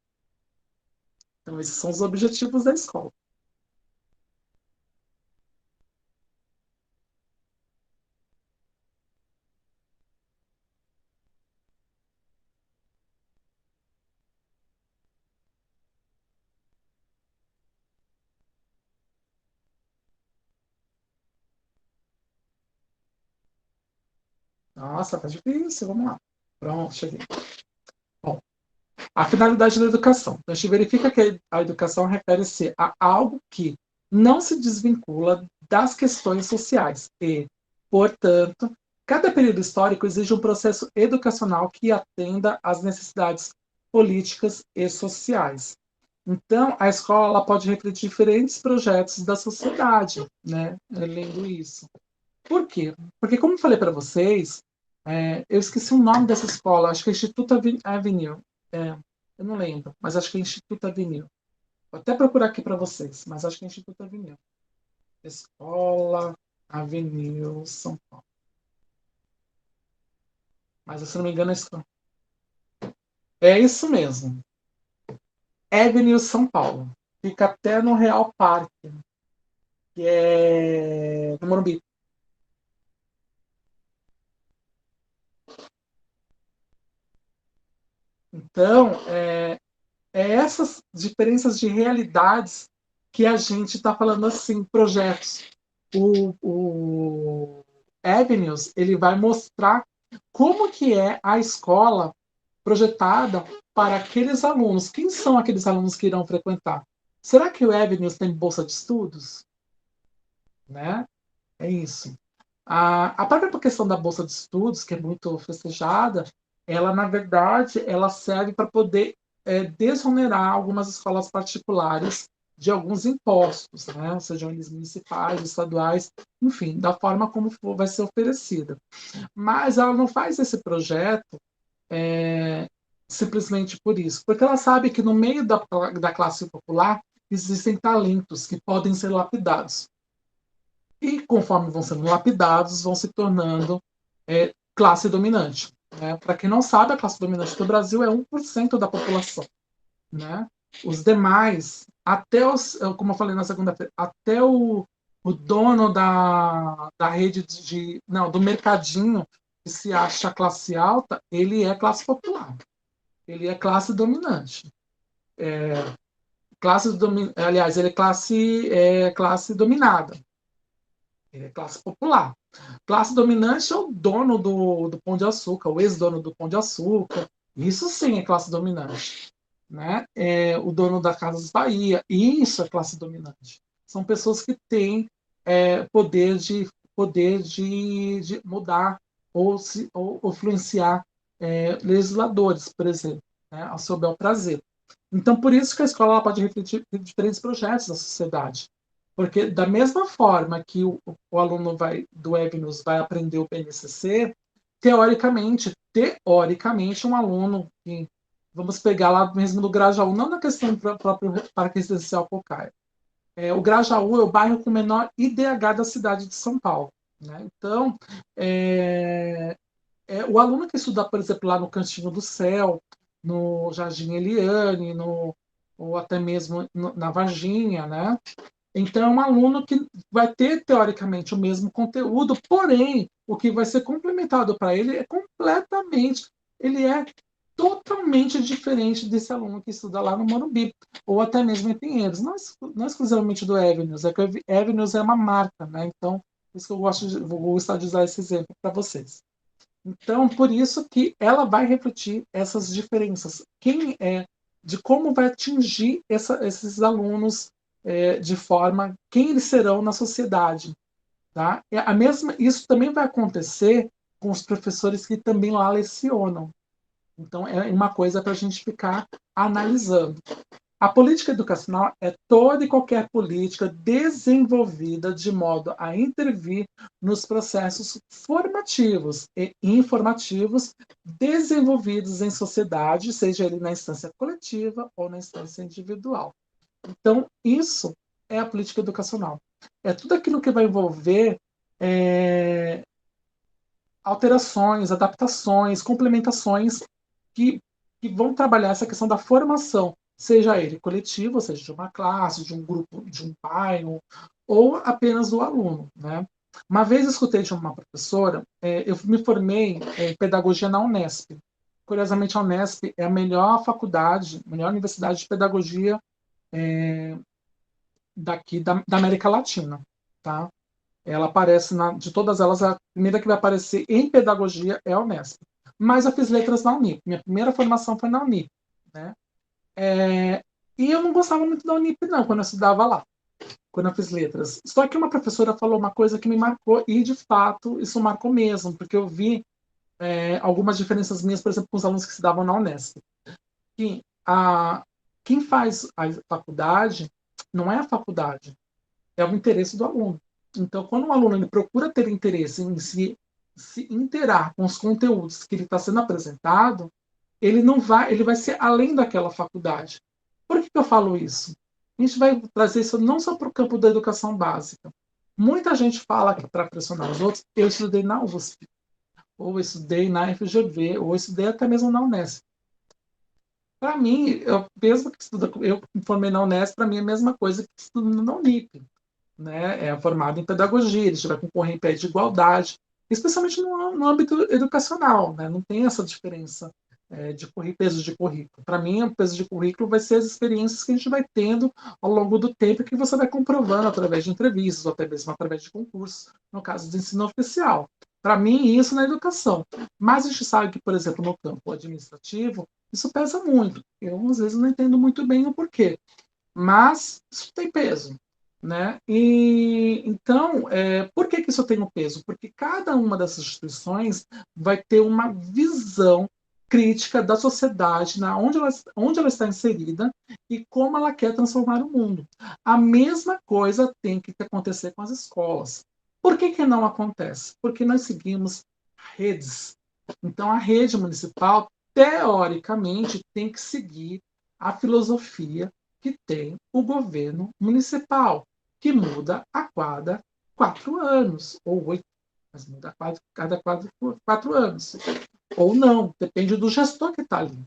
Speaker 1: Então, esses são os objetivos da escola. Nossa, tá difícil, vamos lá. Pronto, cheguei. Bom, a finalidade da educação. Então, a gente verifica que a educação refere-se a algo que não se desvincula das questões sociais e, portanto, cada período histórico exige um processo educacional que atenda às necessidades políticas e sociais. Então, a escola ela pode refletir diferentes projetos da sociedade, né? Lendo isso. Por quê? Porque, como eu falei para vocês, eu esqueci o nome dessa escola, acho que é Instituto Avenue. É, eu não lembro, mas acho que é Instituto Avenue. Vou até procurar aqui para vocês, mas acho que é Instituto Avenue. Escola Avenue São Paulo. Mas, se não me engano, é isso mesmo. Avenue São Paulo. Fica até no Real Parque, que é no Morumbi. Então, essas diferenças de realidades que a gente está falando assim, projetos. O Avenues, ele vai mostrar como que é a escola projetada para aqueles alunos. Quem são aqueles alunos que irão frequentar? Será que o Avenues tem bolsa de estudos? Né? É isso. A própria questão da bolsa de estudos, que é muito festejada, ela, na verdade, ela serve para poder desonerar algumas escolas particulares de alguns impostos, né? Sejam eles municipais, estaduais, enfim, da forma como vai ser oferecida. Mas ela não faz esse projeto simplesmente por isso, porque ela sabe que no meio da classe popular existem talentos que podem ser lapidados. E conforme vão sendo lapidados, vão se tornando classe dominante. Né? Para quem não sabe, a classe dominante do Brasil é 1% da população. Né? Os demais, como eu falei na segunda-feira, até o dono da rede não, do mercadinho, que se acha classe alta, ele é classe popular. Ele é classe dominante. Aliás, ele é classe dominada. Ele é classe popular. Classe dominante é o dono do Pão de Açúcar, o ex-dono do Pão de Açúcar. Isso sim é classe dominante. Né? O dono da Casas Bahia. Isso é classe dominante. São pessoas que têm poder de mudar ou influenciar legisladores, por exemplo, né? Ao seu bel prazer. Então, por isso que a escola ela pode refletir diferentes projetos da sociedade. Porque, da mesma forma que o aluno do Webnus vai aprender o PNCC, teoricamente, um aluno que, vamos pegar lá mesmo do Grajaú, não na questão do próprio Parque Residencial Cocaia. O Grajaú é o bairro com menor IDH da cidade de São Paulo. Né? Então, o aluno que estuda, por exemplo, lá no Cantinho do Céu, no Jardim Eliane, ou até mesmo na Varginha, né? Então, é um aluno que vai ter, teoricamente, o mesmo conteúdo, porém, o que vai ser complementado para ele ele é totalmente diferente desse aluno que estuda lá no Morumbi, ou até mesmo em Pinheiros. Não exclusivamente do Avenues, é que o Avenues é uma marca, né? Então, por isso que vou gostar de usar esse exemplo para vocês. Então, por isso que ela vai refletir essas diferenças. De como vai atingir esses alunos de forma, quem eles serão na sociedade. Tá? Isso também vai acontecer com os professores que também lá lecionam. Então, é uma coisa para a gente ficar analisando. A política educacional é toda e qualquer política desenvolvida de modo a intervir nos processos formativos e informativos desenvolvidos em sociedade, seja ele na instância coletiva ou na instância individual. Então, isso é a política educacional. É tudo aquilo que vai envolver é, alterações, adaptações, complementações que, que vão trabalhar essa questão da formação, seja ele coletivo, seja de uma classe, de um grupo, de um bairro, ou apenas do aluno. Né? Uma vez eu escutei de uma professora, eu me formei em pedagogia na Unesp. Curiosamente, a Unesp é a melhor faculdade, a melhor universidade de pedagogia daqui da América Latina. Tá? Ela aparece, de todas elas, a primeira que vai aparecer em pedagogia é a Unesp. Mas eu fiz letras na Unip. Minha primeira formação foi na Unip. Né? E eu não gostava muito da Unip, não, quando eu estudava lá, quando eu fiz letras. Só que uma professora falou uma coisa que me marcou, e de fato isso marcou mesmo, porque eu vi algumas diferenças minhas, por exemplo, com os alunos que estudavam na Unesp. Que quem faz a faculdade não é a faculdade, é o interesse do aluno. Então, quando o aluno ele procura ter interesse em se interar com os conteúdos que ele está sendo apresentado, ele vai ser além daquela faculdade. Por que eu falo isso? A gente vai trazer isso não só para o campo da educação básica. Muita gente fala que para pressionar os outros, eu estudei na USP, ou eu estudei na FGV, ou eu estudei até mesmo na Unesp. Para mim, mesmo que eu me formei na Unesp, para mim é a mesma coisa que estudando na Unip. Né? É formado em pedagogia, ele vai concorrer em pé de igualdade, especialmente no âmbito educacional. Né? Não tem essa diferença de peso de currículo. Para mim, o peso de currículo vai ser as experiências que a gente vai tendo ao longo do tempo que você vai comprovando através de entrevistas ou até mesmo através de concursos, no caso do ensino oficial. Para mim, isso na educação. Mas a gente sabe que, por exemplo, no campo administrativo, isso pesa muito. Eu, às vezes, não entendo muito bem o porquê. Mas isso tem peso. Né? E então, por que isso tem um peso? Porque cada uma dessas instituições vai ter uma visão crítica da sociedade, onde ela está inserida e como ela quer transformar o mundo. A mesma coisa tem que acontecer com as escolas. Por que não acontece? Porque nós seguimos redes. Então, a rede municipal, teoricamente, tem que seguir a filosofia que tem o governo municipal, que muda a cada 4 anos, ou 8, mas muda a cada 4 anos. Ou não, depende do gestor que está ali.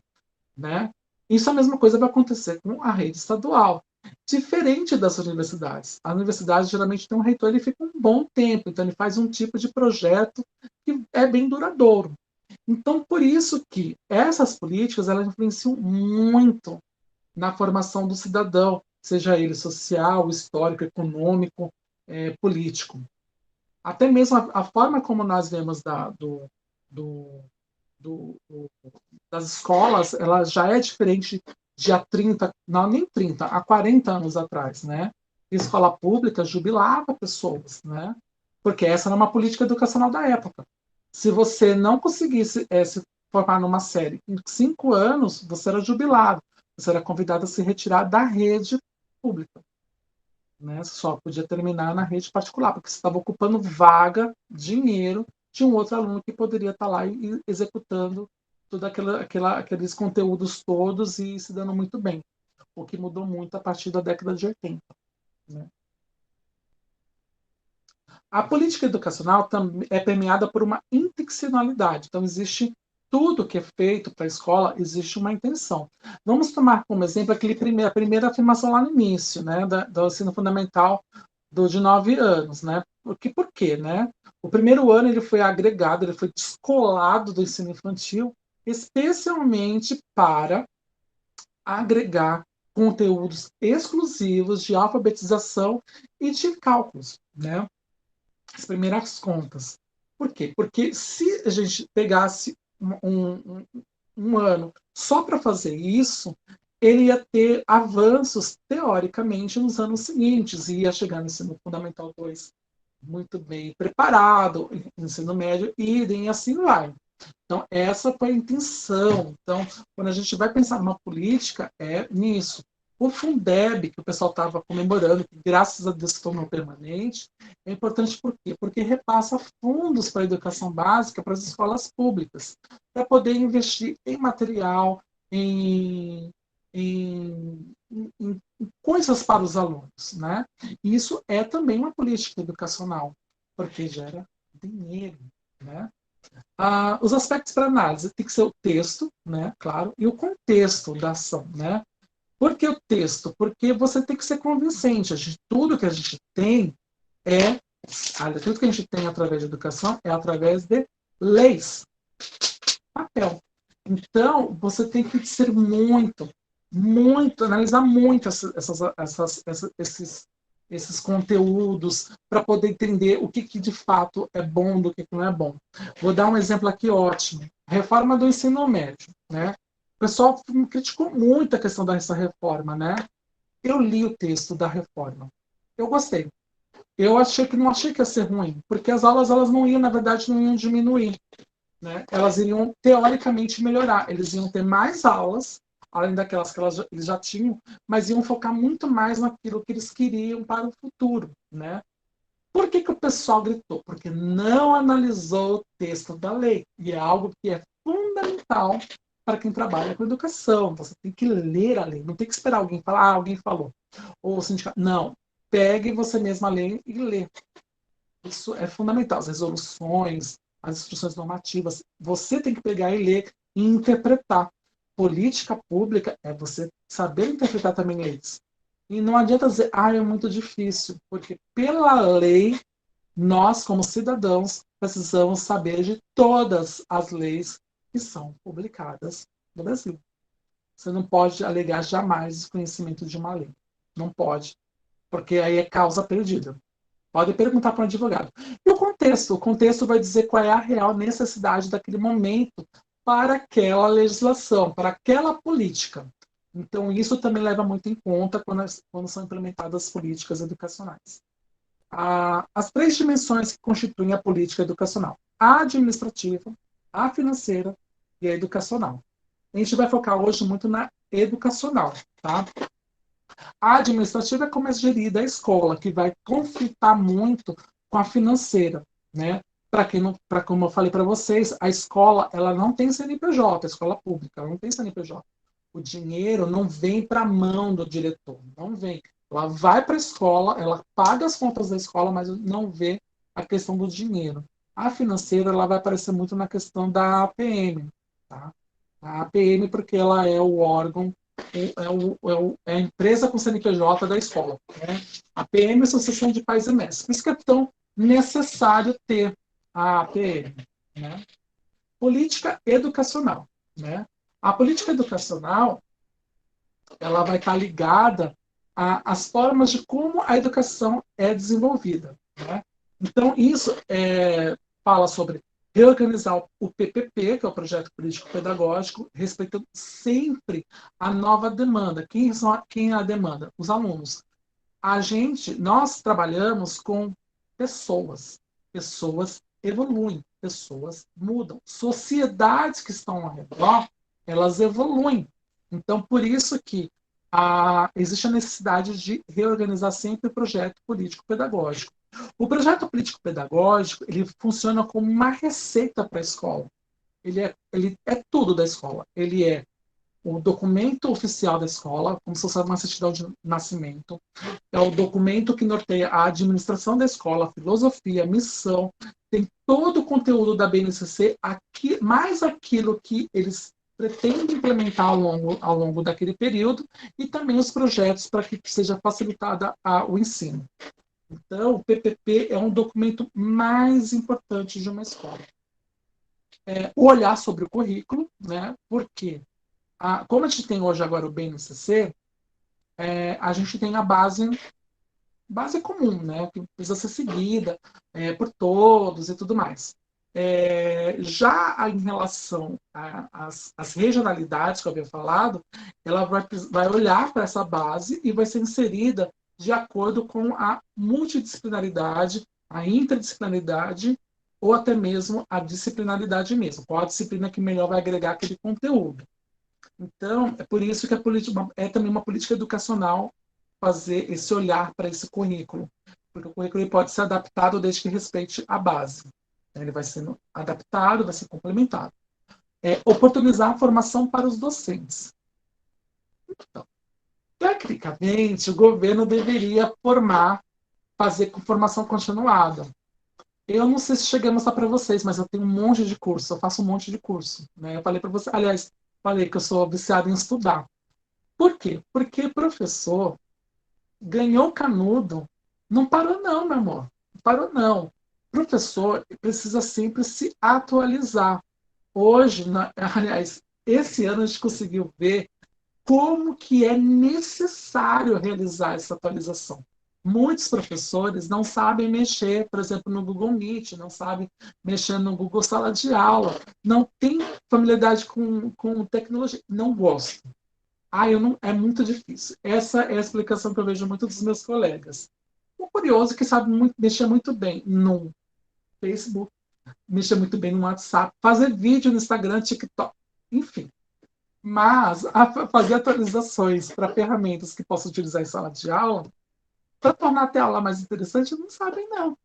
Speaker 1: Né? Isso a mesma coisa vai acontecer com a rede estadual. Diferente das universidades. A universidade geralmente tem um reitor, ele fica um bom tempo, então ele faz um tipo de projeto que é bem duradouro. Então, por isso que essas políticas elas influenciam muito na formação do cidadão, seja ele social, histórico, econômico, político. Até mesmo a forma como nós vemos do, do, das escolas, ela já é diferente de há 30, não nem 30, há 40 anos atrás, né? Escola pública jubilava pessoas, né? Porque essa era uma política educacional da época. Se você não conseguisse se formar numa série em 5 anos, você era jubilado. Você era convidado a se retirar da rede pública. Né? Só podia terminar na rede particular, porque você estava ocupando vaga, dinheiro de um outro aluno que poderia estar lá e executando todos aqueles conteúdos todos e se dando muito bem. O que mudou muito a partir da década de 80. Né? A política educacional é permeada por uma intencionalidade. Então, existe tudo que é feito para a escola existe uma intenção. Vamos tomar como exemplo a primeira afirmação lá no início, né, do ensino fundamental de 9 anos, né? Por quê, né? O primeiro ano ele foi agregado, ele foi descolado do ensino infantil, especialmente para agregar conteúdos exclusivos de alfabetização e de cálculos, né? As primeiras contas. Por quê? Porque se a gente pegasse um ano só para fazer isso, ele ia ter avanços, teoricamente, nos anos seguintes, e ia chegar no ensino fundamental 2 muito bem preparado, ensino médio, e assim vai. Então, essa foi a intenção. Então, quando a gente vai pensar numa política, é nisso. O Fundeb, que o pessoal estava comemorando, que graças a Deus se tornou permanente, é importante por quê? Porque repassa fundos para a educação básica para as escolas públicas, para poder investir em material, em, em coisas para os alunos. Né? E isso é também uma política educacional, porque gera dinheiro. Né? Os aspectos para análise tem que ser o texto, né, claro, e o contexto da ação, né? Por que o texto? Porque você tem que ser convincente. Tudo que a gente tem é, tudo que a gente tem através de educação é através de leis, papel. Então, você tem que ser analisar muito esses conteúdos para poder entender o que de fato é bom do que não é bom. Vou dar um exemplo aqui ótimo. Reforma do ensino médio. Né? O pessoal criticou muito a questão dessa reforma. Né? Eu li o texto da reforma. Eu gostei. Eu não achei que ia ser ruim, porque as aulas elas não iam, na verdade, não iam diminuir. Né? Elas iriam, teoricamente, melhorar. Eles iam ter mais aulas, além daquelas que eles já tinham, mas iam focar muito mais naquilo que eles queriam para o futuro. Né? Por que o pessoal gritou? Porque não analisou o texto da lei. E é algo que é fundamental para quem trabalha com educação. Você tem que ler a lei, não tem que esperar alguém falar, alguém falou. Ou o sindicato. Não. Pegue você mesma a lei e lê. Isso é fundamental. As resoluções, as instruções normativas, você tem que pegar e ler e interpretar. Política pública é você saber interpretar também leis. E não adianta dizer, é muito difícil, porque pela lei, nós, como cidadãos, precisamos saber de todas as leis que são publicadas no Brasil. Você não pode alegar jamais desconhecimento de uma lei. Não pode, porque aí é causa perdida. Pode perguntar para um advogado. E o contexto? O contexto vai dizer qual é a real necessidade daquele momento para aquela legislação, para aquela política. Então, isso também leva muito em conta quando são implementadas políticas educacionais. As três dimensões que constituem a política educacional: a administrativa, a financeira e a educacional. A gente vai focar hoje muito na educacional. Tá? A administrativa é como é gerida a escola, que vai conflitar muito com a financeira, né? Para quem não, para como eu falei para vocês, a escola ela não tem CNPJ, a escola pública ela não tem CNPJ. O dinheiro não vem para a mão do diretor, não vem. Ela vai para a escola, ela paga as contas da escola, mas não vê a questão do dinheiro. A financeira ela vai aparecer muito na questão da APM, tá? A APM porque ela é o órgão é a empresa com CNPJ da escola. Né? A PM é a Associação de Pais e Mestres. Por isso que é tão necessário ter a APM. Né? Política educacional. Né? A política educacional ela vai estar ligada às formas de como a educação é desenvolvida. Né? Então, isso fala sobre reorganizar o PPP, que é o Projeto Político Pedagógico, respeitando sempre a nova demanda. Quem é a demanda? Os alunos. Nós trabalhamos com pessoas. Pessoas evoluem, pessoas mudam. Sociedades que estão ao redor, elas evoluem. Então, por isso que existe a necessidade de reorganizar sempre o projeto político-pedagógico. O projeto político-pedagógico ele funciona como uma receita para a escola. Ele é tudo da escola. Ele é o documento oficial da escola, como se fosse uma certidão de nascimento. É o documento que norteia a administração da escola, a filosofia, a missão, tem todo o conteúdo da BNCC, aqui, mais aquilo que eles pretendem implementar ao longo daquele período, e também os projetos para que seja facilitada o ensino. Então, o PPP é um documento mais importante de uma escola. O olhar sobre o currículo, né? Porque, como a gente tem hoje agora o BNCC, a gente tem a base comum, né? Que precisa ser seguida por todos e tudo mais. Já em relação às regionalidades que eu havia falado, ela vai olhar para essa base e vai ser inserida de acordo com a multidisciplinaridade, a interdisciplinaridade ou até mesmo a disciplinaridade mesmo. Qual a disciplina que melhor vai agregar aquele conteúdo. Então, é por isso que a política é também uma política educacional fazer esse olhar para esse currículo, porque o currículo ele pode ser adaptado desde que respeite a base. Ele vai sendo adaptado, vai ser complementado. Oportunizar a formação para os docentes. Então, tecnicamente, o governo deveria fazer com formação continuada. Eu não sei se cheguei a mostrar para vocês, mas eu tenho um monte de curso, eu faço um monte de curso. Né? Eu falei para você, aliás, falei que eu sou viciado em estudar. Por quê? Porque professor ganhou canudo, não parou não, meu amor. Não parou não. Professor precisa sempre se atualizar. Hoje, aliás, esse ano a gente conseguiu ver como que é necessário realizar essa atualização. Muitos professores não sabem mexer, por exemplo, no Google Meet, não sabem mexer no Google Sala de Aula, não tem familiaridade com tecnologia, não gostam. Eu não, é muito difícil. Essa é a explicação que eu vejo muito dos meus colegas. O curioso é que sabe mexer muito bem no Facebook, mexer muito bem no WhatsApp, fazer vídeo no Instagram, TikTok, enfim. Mas fazer atualizações para ferramentas que possam utilizar em sala de aula, para tornar a tela mais interessante, não sabem, não.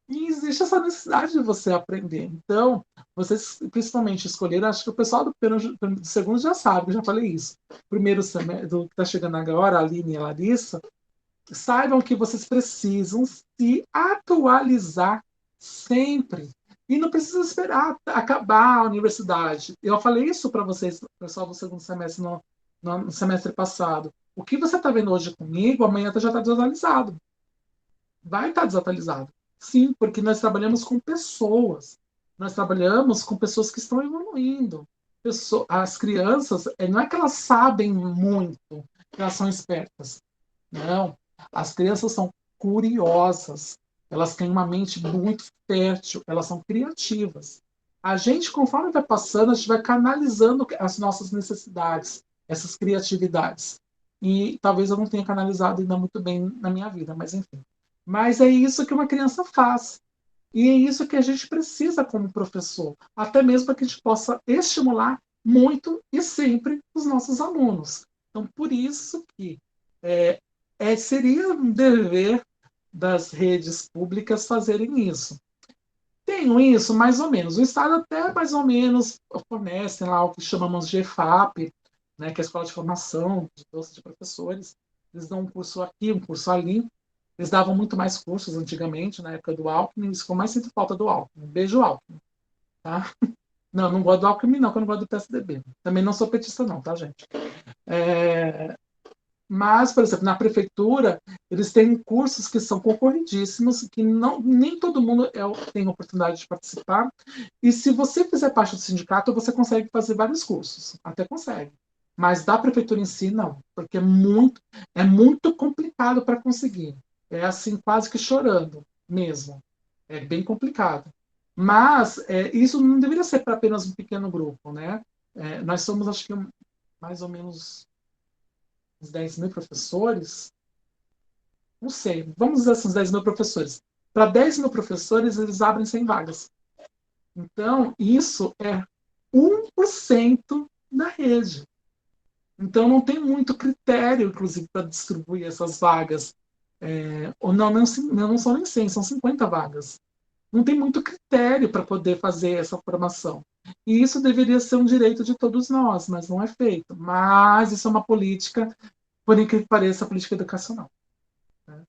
Speaker 1: E existe essa necessidade de você aprender. Então, vocês principalmente escolheram, acho que o pessoal do segundo já sabe, eu já falei isso. Primeiro semestre, do que está chegando agora, a Aline e a Larissa, saibam que vocês precisam se atualizar sempre. E não precisa esperar acabar a universidade. Eu falei isso para vocês, pessoal do segundo semestre, no semestre passado. O que você está vendo hoje comigo, amanhã já está desatualizado. Vai estar desatualizado. Sim, porque nós trabalhamos com pessoas. Nós trabalhamos com pessoas que estão evoluindo. As crianças, não é que elas sabem muito, que elas são espertas. Não. As crianças são curiosas. Elas têm uma mente muito fértil. Elas são criativas. A gente, conforme vai passando, a gente vai canalizando as nossas necessidades, essas criatividades. E talvez eu não tenha canalizado ainda muito bem na minha vida, mas enfim. Mas é isso que uma criança faz. E é isso que a gente precisa como professor, até mesmo para que a gente possa estimular muito e sempre os nossos alunos. Então, por isso que seria um dever das redes públicas fazerem isso. Tenho isso, mais ou menos. O Estado até mais ou menos fornece lá o que chamamos de EFAP, né, que é a Escola de Formação de Professores. Eles dão um curso aqui, um curso ali. Eles davam muito mais cursos antigamente, na época do Alckmin, eles ficam mais sinto falta do Alckmin. Beijo, Alckmin. Tá? Não, não gosto do Alckmin, não, que eu não gosto do PSDB. Também não sou petista, não, tá, gente? Mas, por exemplo, na prefeitura, eles têm cursos que são concorridíssimos, que nem todo mundo tem oportunidade de participar. E se você fizer parte do sindicato, você consegue fazer vários cursos. Até consegue. Mas da prefeitura em si, não. Porque é muito complicado para conseguir. É assim, quase que chorando mesmo. É bem complicado. Mas isso não deveria ser para apenas um pequeno grupo, né? Nós somos, acho que, mais ou menos uns 10 mil professores. Não sei, vamos dizer assim, uns 10 mil professores. Para 10 mil professores, eles abrem 100 vagas. Então, isso é 1% da rede. Então, não tem muito critério, inclusive, para distribuir essas vagas. Ou não são nem 100, são 50 vagas. Não tem muito critério para poder fazer essa formação. E isso deveria ser um direito de todos nós, mas não é feito. Mas isso é uma política, por incrível que pareça, política educacional. Né?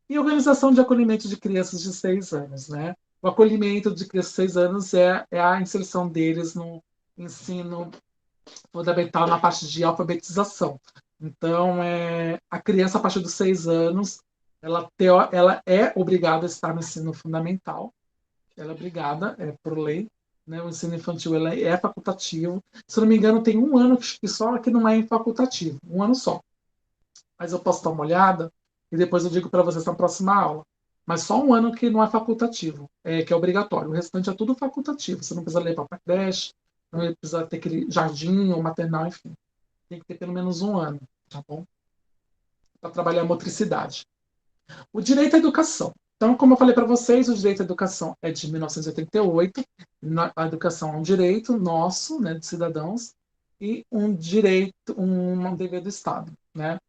Speaker 1: E organização de acolhimento de crianças de 6 anos. Né? O acolhimento de crianças de 6 anos é a inserção deles no ensino fundamental na parte de alfabetização. Então, a criança, a partir dos 6 anos, ela é obrigada a estar no ensino fundamental, ela é obrigada, por lei, né? O ensino infantil ele é facultativo. Se não me engano, tem um ano que só que não é facultativo, um ano só. Mas eu posso dar uma olhada e depois eu digo para vocês na próxima aula. Mas só um ano que não é facultativo, que é obrigatório. O restante é tudo facultativo. Você não precisa levar para creche, não precisa ter aquele jardim ou maternal, enfim. Tem que ter pelo menos um ano, tá bom? Para trabalhar a motricidade. O direito à educação. Então, como eu falei para vocês, o direito à educação é de 1988. A educação é um direito nosso, né, de cidadãos, e um direito, um dever do Estado, né?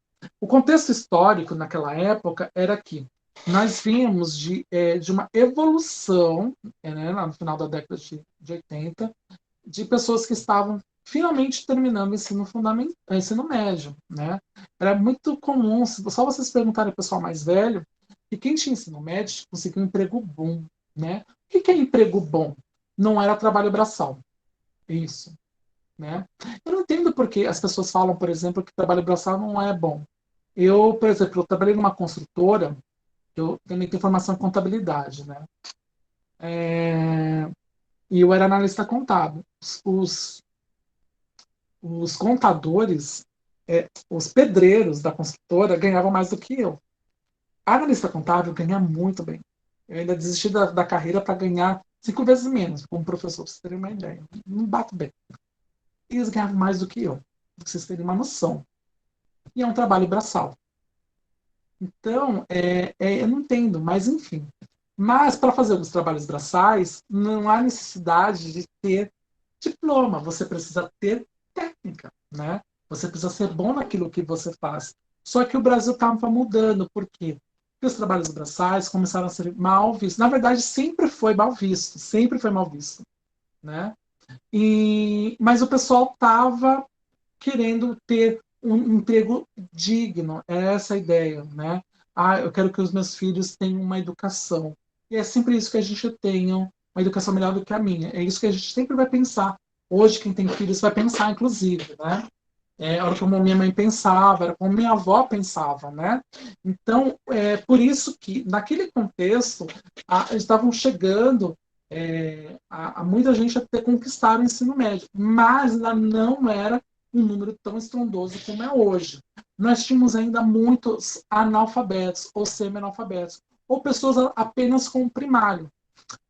Speaker 1: O contexto histórico naquela época era que nós vínhamos de uma evolução, né, lá no final da década de 80, de pessoas que estavam finalmente terminando o ensino fundamental, ensino médio, né? Era muito comum, só vocês perguntarem ao pessoal mais velho, que quem tinha ensino médio conseguiu um emprego bom, né? O que é emprego bom? Não era trabalho braçal, isso, né? Eu não entendo porque as pessoas falam, por exemplo, que trabalho braçal não é bom. Eu, por exemplo, eu trabalhei numa construtora, eu também tenho formação em contabilidade, né? É, e eu era analista contábil. Os contadores, os pedreiros da construtora ganhavam mais do que eu. A analista contábil ganha muito bem. Eu ainda desisti da carreira para ganhar 5 vezes menos, como professor, para vocês terem uma ideia. Não bato bem. E eles ganhavam mais do que eu, para vocês terem uma noção. E é um trabalho braçal. Então, eu não entendo, mas enfim. Mas para fazer os trabalhos braçais, não há necessidade de ter diploma, você precisa ter técnica, né? Você precisa ser bom naquilo que você faz. Só que o Brasil estava mudando, por quê? Porque os trabalhos braçais começaram a ser mal vistos. Na verdade, sempre foi mal visto, né? Mas o pessoal estava querendo ter um emprego digno, é essa a ideia, né? Ah, eu quero que os meus filhos tenham uma educação. E é sempre isso que a gente tenha, uma educação melhor do que a minha. É isso que a gente sempre vai pensar. Hoje, quem tem filhos vai pensar, inclusive, né? Era como minha mãe pensava, era como minha avó pensava, né? Então, por isso que, naquele contexto, estavam chegando a muita gente a ter conquistado o ensino médio, mas ainda não era um número tão estrondoso como é hoje. Nós tínhamos ainda muitos analfabetos ou semi-analfabetos, ou pessoas apenas com primário.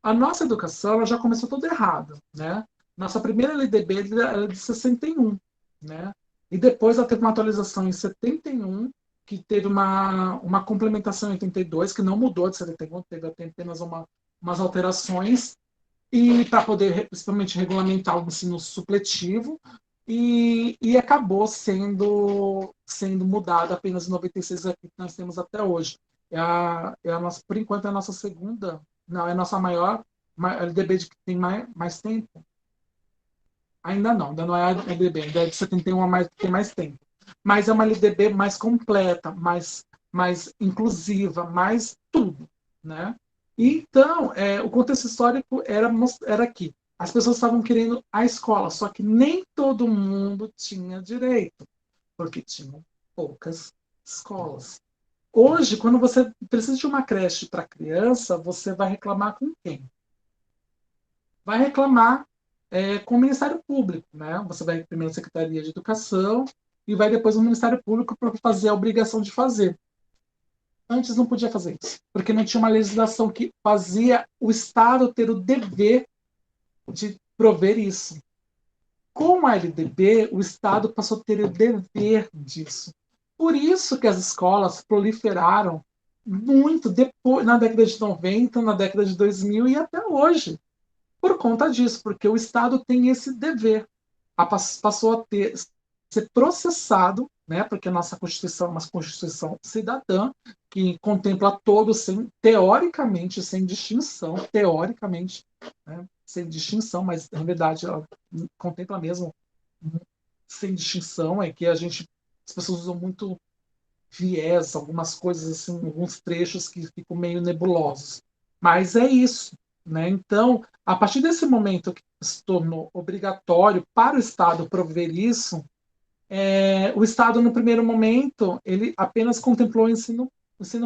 Speaker 1: A nossa educação ela já começou toda errada, né? Nossa primeira LDB era de 61, né? E depois ela teve uma atualização em 71, que teve uma complementação em 82, que não mudou de 71, teve apenas umas alterações, e para poder principalmente regulamentar o ensino supletivo, e acabou sendo mudada apenas em 96, aqui que nós temos até hoje. Por enquanto, é a nossa segunda, não, é a nossa maior LDB que tem mais tempo. Ainda não é a LDB, ainda é de 71 que tem mais tempo. Mas é uma LDB mais completa, mais inclusiva, mais tudo, né? Então, o contexto histórico era que as pessoas estavam querendo a escola, só que nem todo mundo tinha direito, porque tinham poucas escolas. Hoje, quando você precisa de uma creche para criança, você vai reclamar com quem? Vai reclamar com o Ministério Público, né? Você vai primeiro à Secretaria de Educação e vai depois ao Ministério Público para fazer a obrigação de fazer. Antes não podia fazer isso, porque não tinha uma legislação que fazia o Estado ter o dever de prover isso. Com a LDB, o Estado passou a ter o dever disso. Por isso que as escolas proliferaram muito depois, na década de 90, na década de 2000 e até hoje. Por conta disso, porque o Estado tem esse dever. Passou a ser processado, né, porque a nossa Constituição é uma Constituição cidadã, que contempla todos, teoricamente, sem distinção, teoricamente, né, sem distinção, mas na verdade ela contempla mesmo sem distinção, é que as pessoas usam muito viés, algumas coisas assim, alguns trechos que ficam meio nebulosos. Mas é isso, né? Então, a partir desse momento que se tornou obrigatório para o Estado prover isso, o Estado, no primeiro momento, ele apenas contemplou o ensino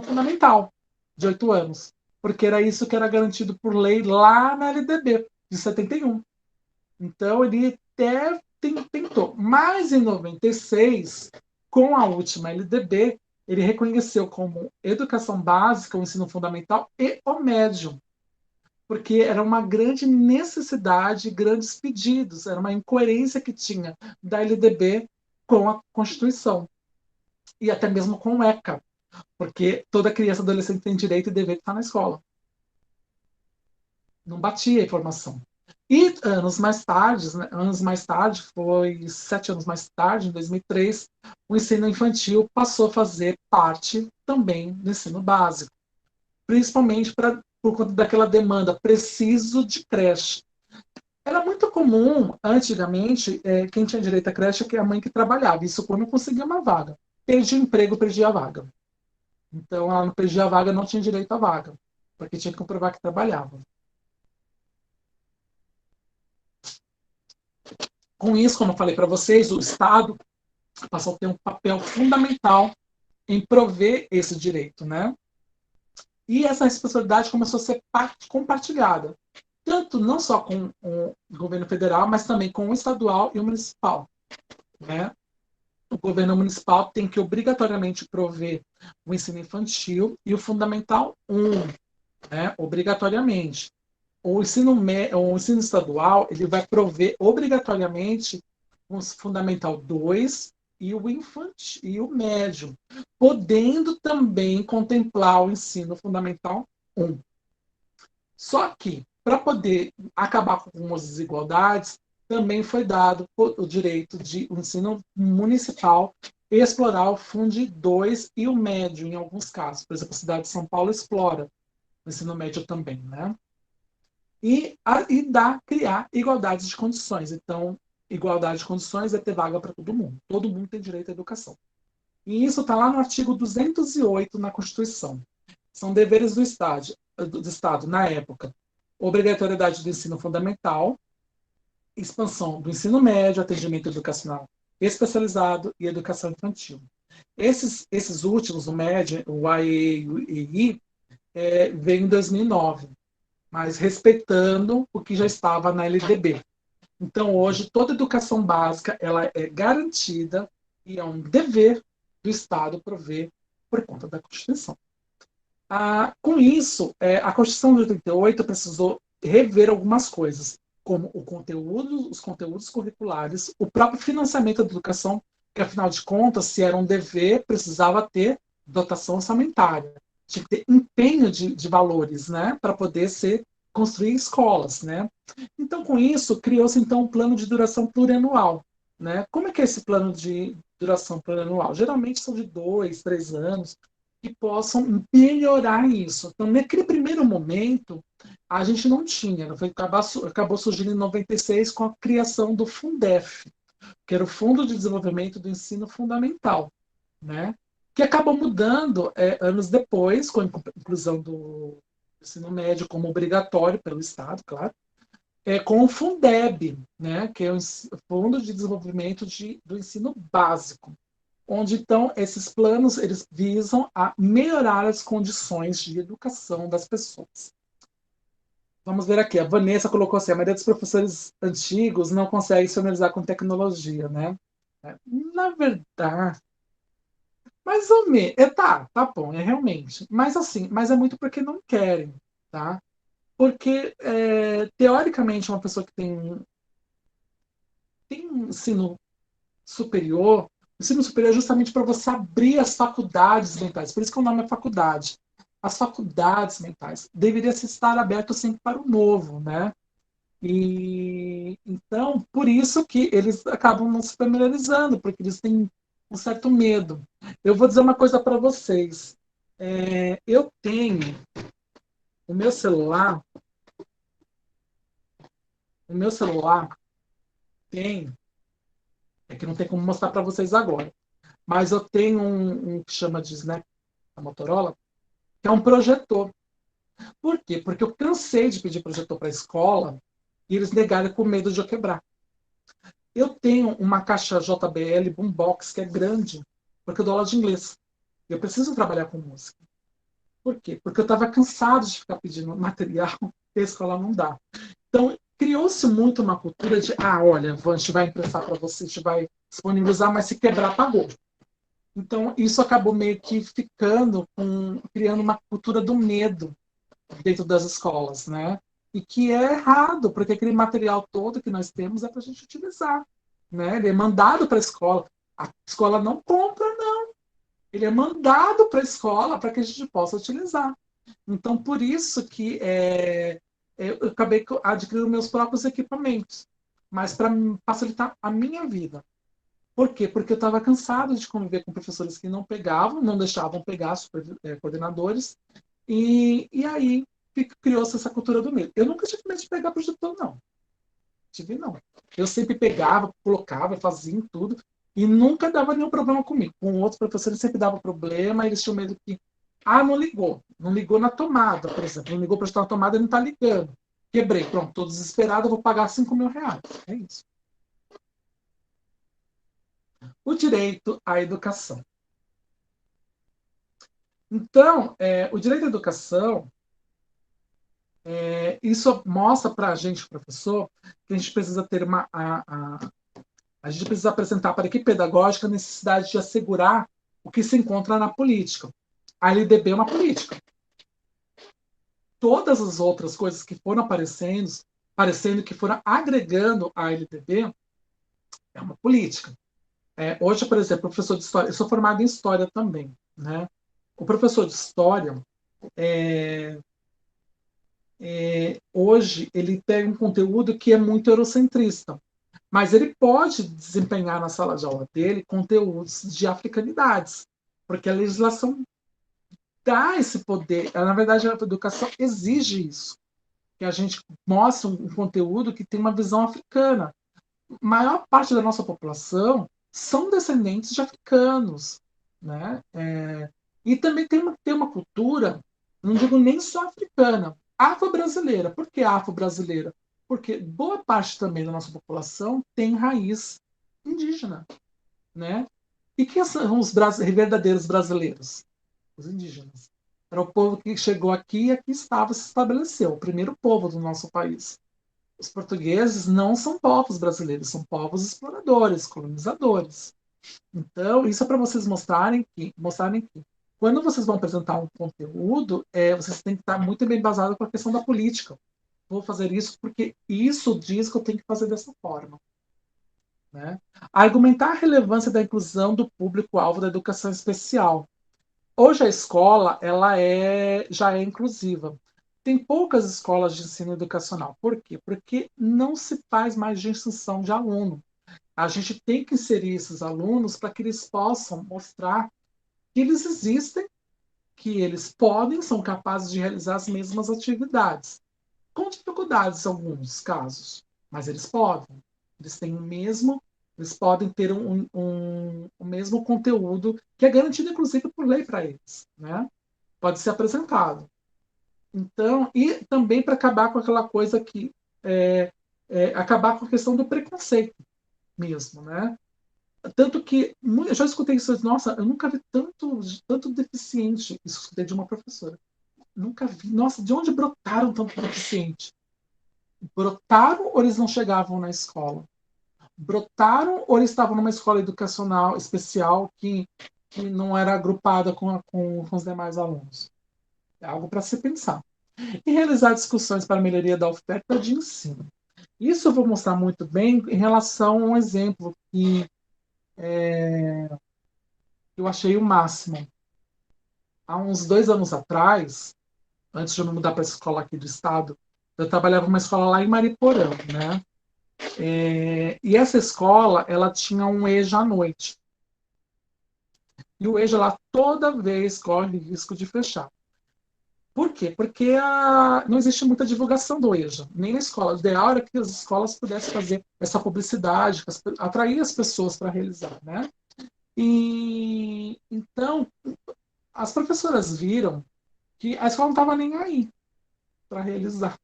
Speaker 1: fundamental, de 8 anos, porque era isso que era garantido por lei lá na LDB, de 71. Então, ele até tentou. Mas, em 96, com a última LDB, ele reconheceu como educação básica o ensino fundamental e o médio, porque era uma grande necessidade, grandes pedidos, era uma incoerência que tinha da LDB com a Constituição e até mesmo com o ECA, porque toda criança e adolescente tem direito e dever de estar na escola. Não batia a informação. E anos mais tarde, foi 7 anos mais tarde, em 2003, o ensino infantil passou a fazer parte também do ensino básico, principalmente por conta daquela demanda, preciso de creche. Era muito comum, antigamente, quem tinha direito à creche é a mãe que trabalhava, isso quando não conseguia uma vaga. Perdia o emprego, perdia a vaga. Então, ela não perdia a vaga, não tinha direito à vaga, porque tinha que comprovar que trabalhava. Com isso, como eu falei para vocês, o Estado passou a ter um papel fundamental em prover esse direito, né? E essa responsabilidade começou a ser compartilhada, tanto não só com o governo federal, mas também com o estadual e o municipal, né? O governo municipal tem que obrigatoriamente prover o ensino infantil e o fundamental 1, né? Obrigatoriamente. O ensino estadual ele vai prover obrigatoriamente o fundamental 2 e o infantil e o médio, podendo também contemplar o ensino fundamental 1. Só que, para poder acabar com algumas desigualdades, também foi dado o direito de o ensino municipal explorar o Fundo 2 e o médio, em alguns casos. Por exemplo, a cidade de São Paulo explora o ensino médio também, né? E criar igualdade de condições. Então, igualdade de condições é ter vaga para todo mundo. Todo mundo tem direito à educação. E isso está lá no artigo 208 na Constituição. São deveres do Estado na época. Obrigatoriedade do ensino fundamental, expansão do ensino médio, atendimento educacional especializado e educação infantil. Esses últimos, o médio, o AE e o EI, veio em 2009, mas respeitando o que já estava na LDB. Então, hoje, toda educação básica ela é garantida e é um dever do Estado prover por conta da Constituição. Com isso, a Constituição de 88 precisou rever algumas coisas, como os conteúdos curriculares, o próprio financiamento da educação, que, afinal de contas, se era um dever, precisava ter dotação orçamentária. Tinha que ter empenho de valores, né, para poder construir escolas, né? Então, com isso, criou-se então um plano de duração plurianual, né? Como é que é esse plano de duração plurianual? Geralmente são de 2, 3 anos, que possam melhorar isso. Então, naquele primeiro momento, a gente não tinha, acabou surgindo em 96 com a criação do Fundef, que era o Fundo de Desenvolvimento do Ensino Fundamental, né? Que acabou mudando anos depois, com a inclusão do ensino médio como obrigatório pelo Estado, claro, com o Fundeb, né? Que é o Fundo de Desenvolvimento do Ensino Básico, onde então esses planos eles visam a melhorar as condições de educação das pessoas. Vamos ver aqui, a Vanessa colocou assim, a maioria dos professores antigos não consegue se familiarizar com tecnologia, né? Na verdade, mais ou menos, tá bom, realmente, mas assim, mas é muito porque não querem, tá? Porque, teoricamente, uma pessoa que tem um ensino superior é justamente para você abrir as faculdades mentais, por isso que o nome é faculdade. As faculdades mentais deveria estar aberto sempre para o novo, né? E então, por isso que eles acabam não se familiarizando, porque eles têm um certo medo. Eu vou dizer uma coisa para vocês. Eu tenho o meu celular, O meu celular tem, é que não tem como mostrar para vocês agora, mas eu tenho um que chama de Snap, da Motorola, que é um projetor. Por quê? Porque eu cansei de pedir projetor para a escola e eles negaram com medo de eu quebrar. Eu tenho uma caixa JBL Boombox que é grande, porque eu dou aula de inglês. Eu preciso trabalhar com música. Por quê? Porque eu estava cansado de ficar pedindo material que a escola não dá. Então, criou-se muito uma cultura de, olha, a gente vai emprestar para você, a gente vai disponibilizar, mas se quebrar, pagou. Então, isso acabou meio que criando uma cultura do medo dentro das escolas, né? E que é errado, porque aquele material todo que nós temos é para a gente utilizar, né? Ele é mandado para a escola. A escola não compra, não. Ele é mandado para a escola para que a gente possa utilizar. Então, por isso que eu acabei adquirindo meus próprios equipamentos, mas para facilitar a minha vida. Por quê? Porque eu estava cansado de conviver com professores que não pegavam, não deixavam pegar, coordenadores, e aí criou-se essa cultura do medo. Eu nunca tive medo de pegar projetor, não. Tive, não. Eu sempre pegava, colocava, fazia tudo, e nunca dava nenhum problema comigo. Com outros professores sempre dava problema, eles tinham medo que. Não ligou. Não ligou na tomada, por exemplo. Não ligou para estar na tomada e não está ligando. Quebrei. Pronto, estou desesperado, vou pagar R$ 5.000. É isso. O direito à educação. Então, o direito à educação, isso mostra para a gente, professor, que a gente precisa ter a gente precisa apresentar para a equipe pedagógica a necessidade de assegurar o que se encontra na política. A LDB é uma política. Todas as outras coisas que foram aparecendo que foram agregando a LDB, é uma política. Hoje, por exemplo, professor de história, eu sou formado em história também, né? O professor de história, hoje, ele tem um conteúdo que é muito eurocentrista, mas ele pode desempenhar na sala de aula dele conteúdos de africanidades, porque a legislação dá esse poder. Na verdade, a educação exige isso, que a gente mostre um conteúdo que tem uma visão africana. A maior parte da nossa população são descendentes de africanos, né? E também tem uma cultura, não digo nem só africana, afro-brasileira. Por que afro-brasileira? Porque boa parte também da nossa população tem raiz indígena, né? E quem são os verdadeiros brasileiros? Os indígenas. Era o povo que chegou aqui e aqui estava, se estabeleceu, o primeiro povo do nosso país. Os portugueses não são povos brasileiros, são povos exploradores, colonizadores. Então, isso é para vocês mostrarem que quando vocês vão apresentar um conteúdo, vocês têm que estar muito bem embasado com a questão da política. Vou fazer isso porque isso diz que eu tenho que fazer dessa forma. Né? Argumentar a relevância da inclusão do público-alvo da educação especial. Hoje a escola já é inclusiva. Tem poucas escolas de ensino educacional. Por quê? Porque não se faz mais distinção de aluno. A gente tem que inserir esses alunos para que eles possam mostrar que eles existem, que eles podem, são capazes de realizar as mesmas atividades. Com dificuldades em alguns casos, mas eles podem. Eles têm eles podem ter o mesmo conteúdo que é garantido, inclusive, por lei para eles. Né? Pode ser apresentado. Então, e também para acabar com aquela coisa que acabar com a questão do preconceito mesmo, né? Tanto que eu já escutei isso, nossa, eu nunca vi tanto deficiente. Isso eu escutei de uma professora. Nunca vi. Nossa, de onde brotaram tanto deficiente? Brotaram ou eles não chegavam na escola? Brotaram ou eles estavam numa escola educacional especial que não era agrupada com os demais alunos? É algo para se pensar. E realizar discussões para a melhoria da oferta de ensino. Isso eu vou mostrar muito bem em relação a um exemplo que eu achei o máximo. Há uns 2 anos atrás, antes de eu me mudar para a escola aqui do estado, eu trabalhava numa escola lá em Mariporã, né? E essa escola, ela tinha um EJA à noite. E o EJA lá toda vez corre risco de fechar. Por quê? Porque não existe muita divulgação do EJA, nem na escola. O ideal era que as escolas pudessem fazer essa publicidade, atrair as pessoas para realizar, né? E então as professoras viram que a escola não estava nem aí para realizar.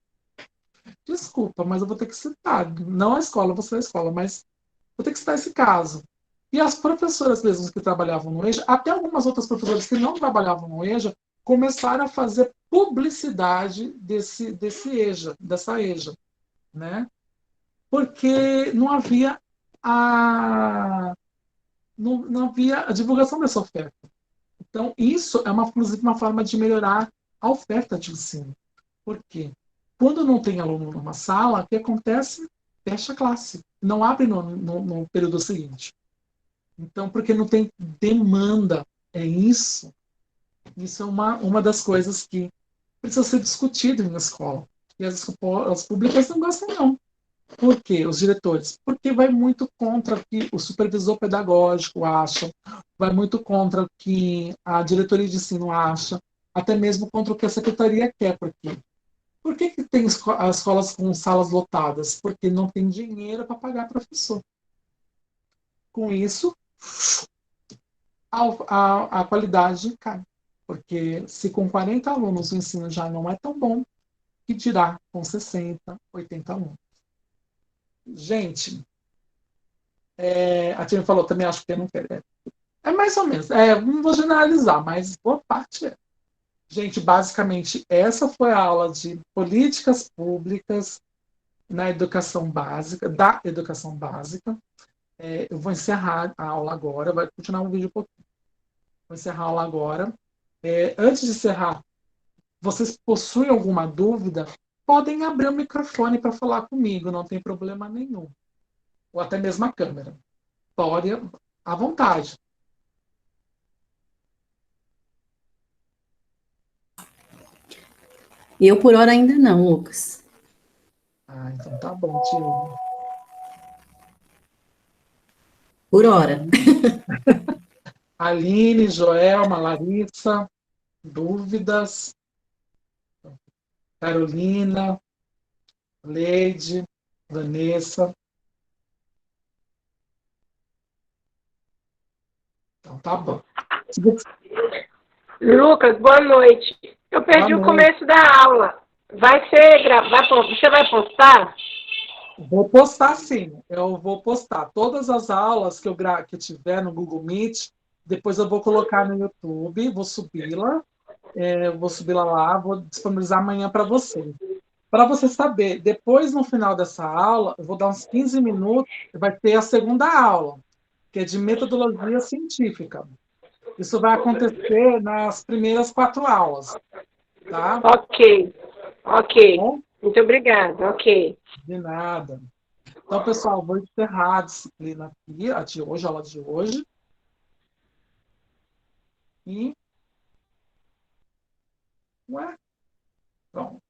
Speaker 1: Desculpa, mas eu vou ter que citar, não a escola, você é a escola, mas vou ter que citar esse caso. E as professoras mesmo que trabalhavam no EJA, até algumas outras professoras que não trabalhavam no EJA, começaram a fazer publicidade desse EJA, dessa EJA, né? Porque não havia a divulgação dessa oferta. Então, isso é inclusive uma forma de melhorar a oferta de ensino. Por quê? Quando não tem aluno numa sala, o que acontece? Fecha a classe. Não abre no período seguinte. Então, porque não tem demanda. É isso. Isso é uma das coisas que precisa ser discutido na escola. E as escolas públicas não gostam, não. Por quê? Os diretores? Porque vai muito contra o que o supervisor pedagógico acha, vai muito contra o que a diretoria de ensino acha, até mesmo contra o que a secretaria quer. Por que tem as escolas com salas lotadas? Porque não tem dinheiro para pagar professor. Com isso, a qualidade cai. Porque se com 40 alunos o ensino já não é tão bom, que dirá com 60, 80 alunos. Gente, a Tia falou também, acho que não quer. É mais ou menos. Não vou generalizar, mas boa parte é. Gente, basicamente, essa foi a aula de políticas públicas na educação básica, da educação básica. Eu vou encerrar a aula agora, vai continuar um vídeo um pouquinho. Vou encerrar a aula agora. Antes de encerrar, vocês possuem alguma dúvida? Podem abrir o microfone para falar comigo, não tem problema nenhum. Ou até mesmo a câmera. Pode, à vontade.
Speaker 2: Eu, por hora, ainda não, Lucas.
Speaker 1: Então tá bom, tio.
Speaker 2: Por hora.
Speaker 1: Aline, Joelma, Larissa, dúvidas? Carolina, Leide, Vanessa. Então tá bom.
Speaker 3: Lucas, boa noite. Eu
Speaker 1: Boa
Speaker 3: perdi o
Speaker 1: noite.
Speaker 3: começo da aula. Você vai postar?
Speaker 1: Vou postar sim. Eu vou postar todas as aulas que eu tiver no Google Meet. Depois eu vou colocar no YouTube, vou subi-la. Vou subir lá, vou disponibilizar amanhã para você. Para você saber, depois no final dessa aula, eu vou dar uns 15 minutos, vai ter a segunda aula, que é de metodologia científica. Isso vai acontecer nas primeiras 4 aulas, tá?
Speaker 3: Ok, ok.
Speaker 1: Bom,
Speaker 3: Muito obrigada, ok.
Speaker 1: de nada. Então, pessoal, vou encerrar a disciplina aqui, a aula de hoje. E, ué, pronto.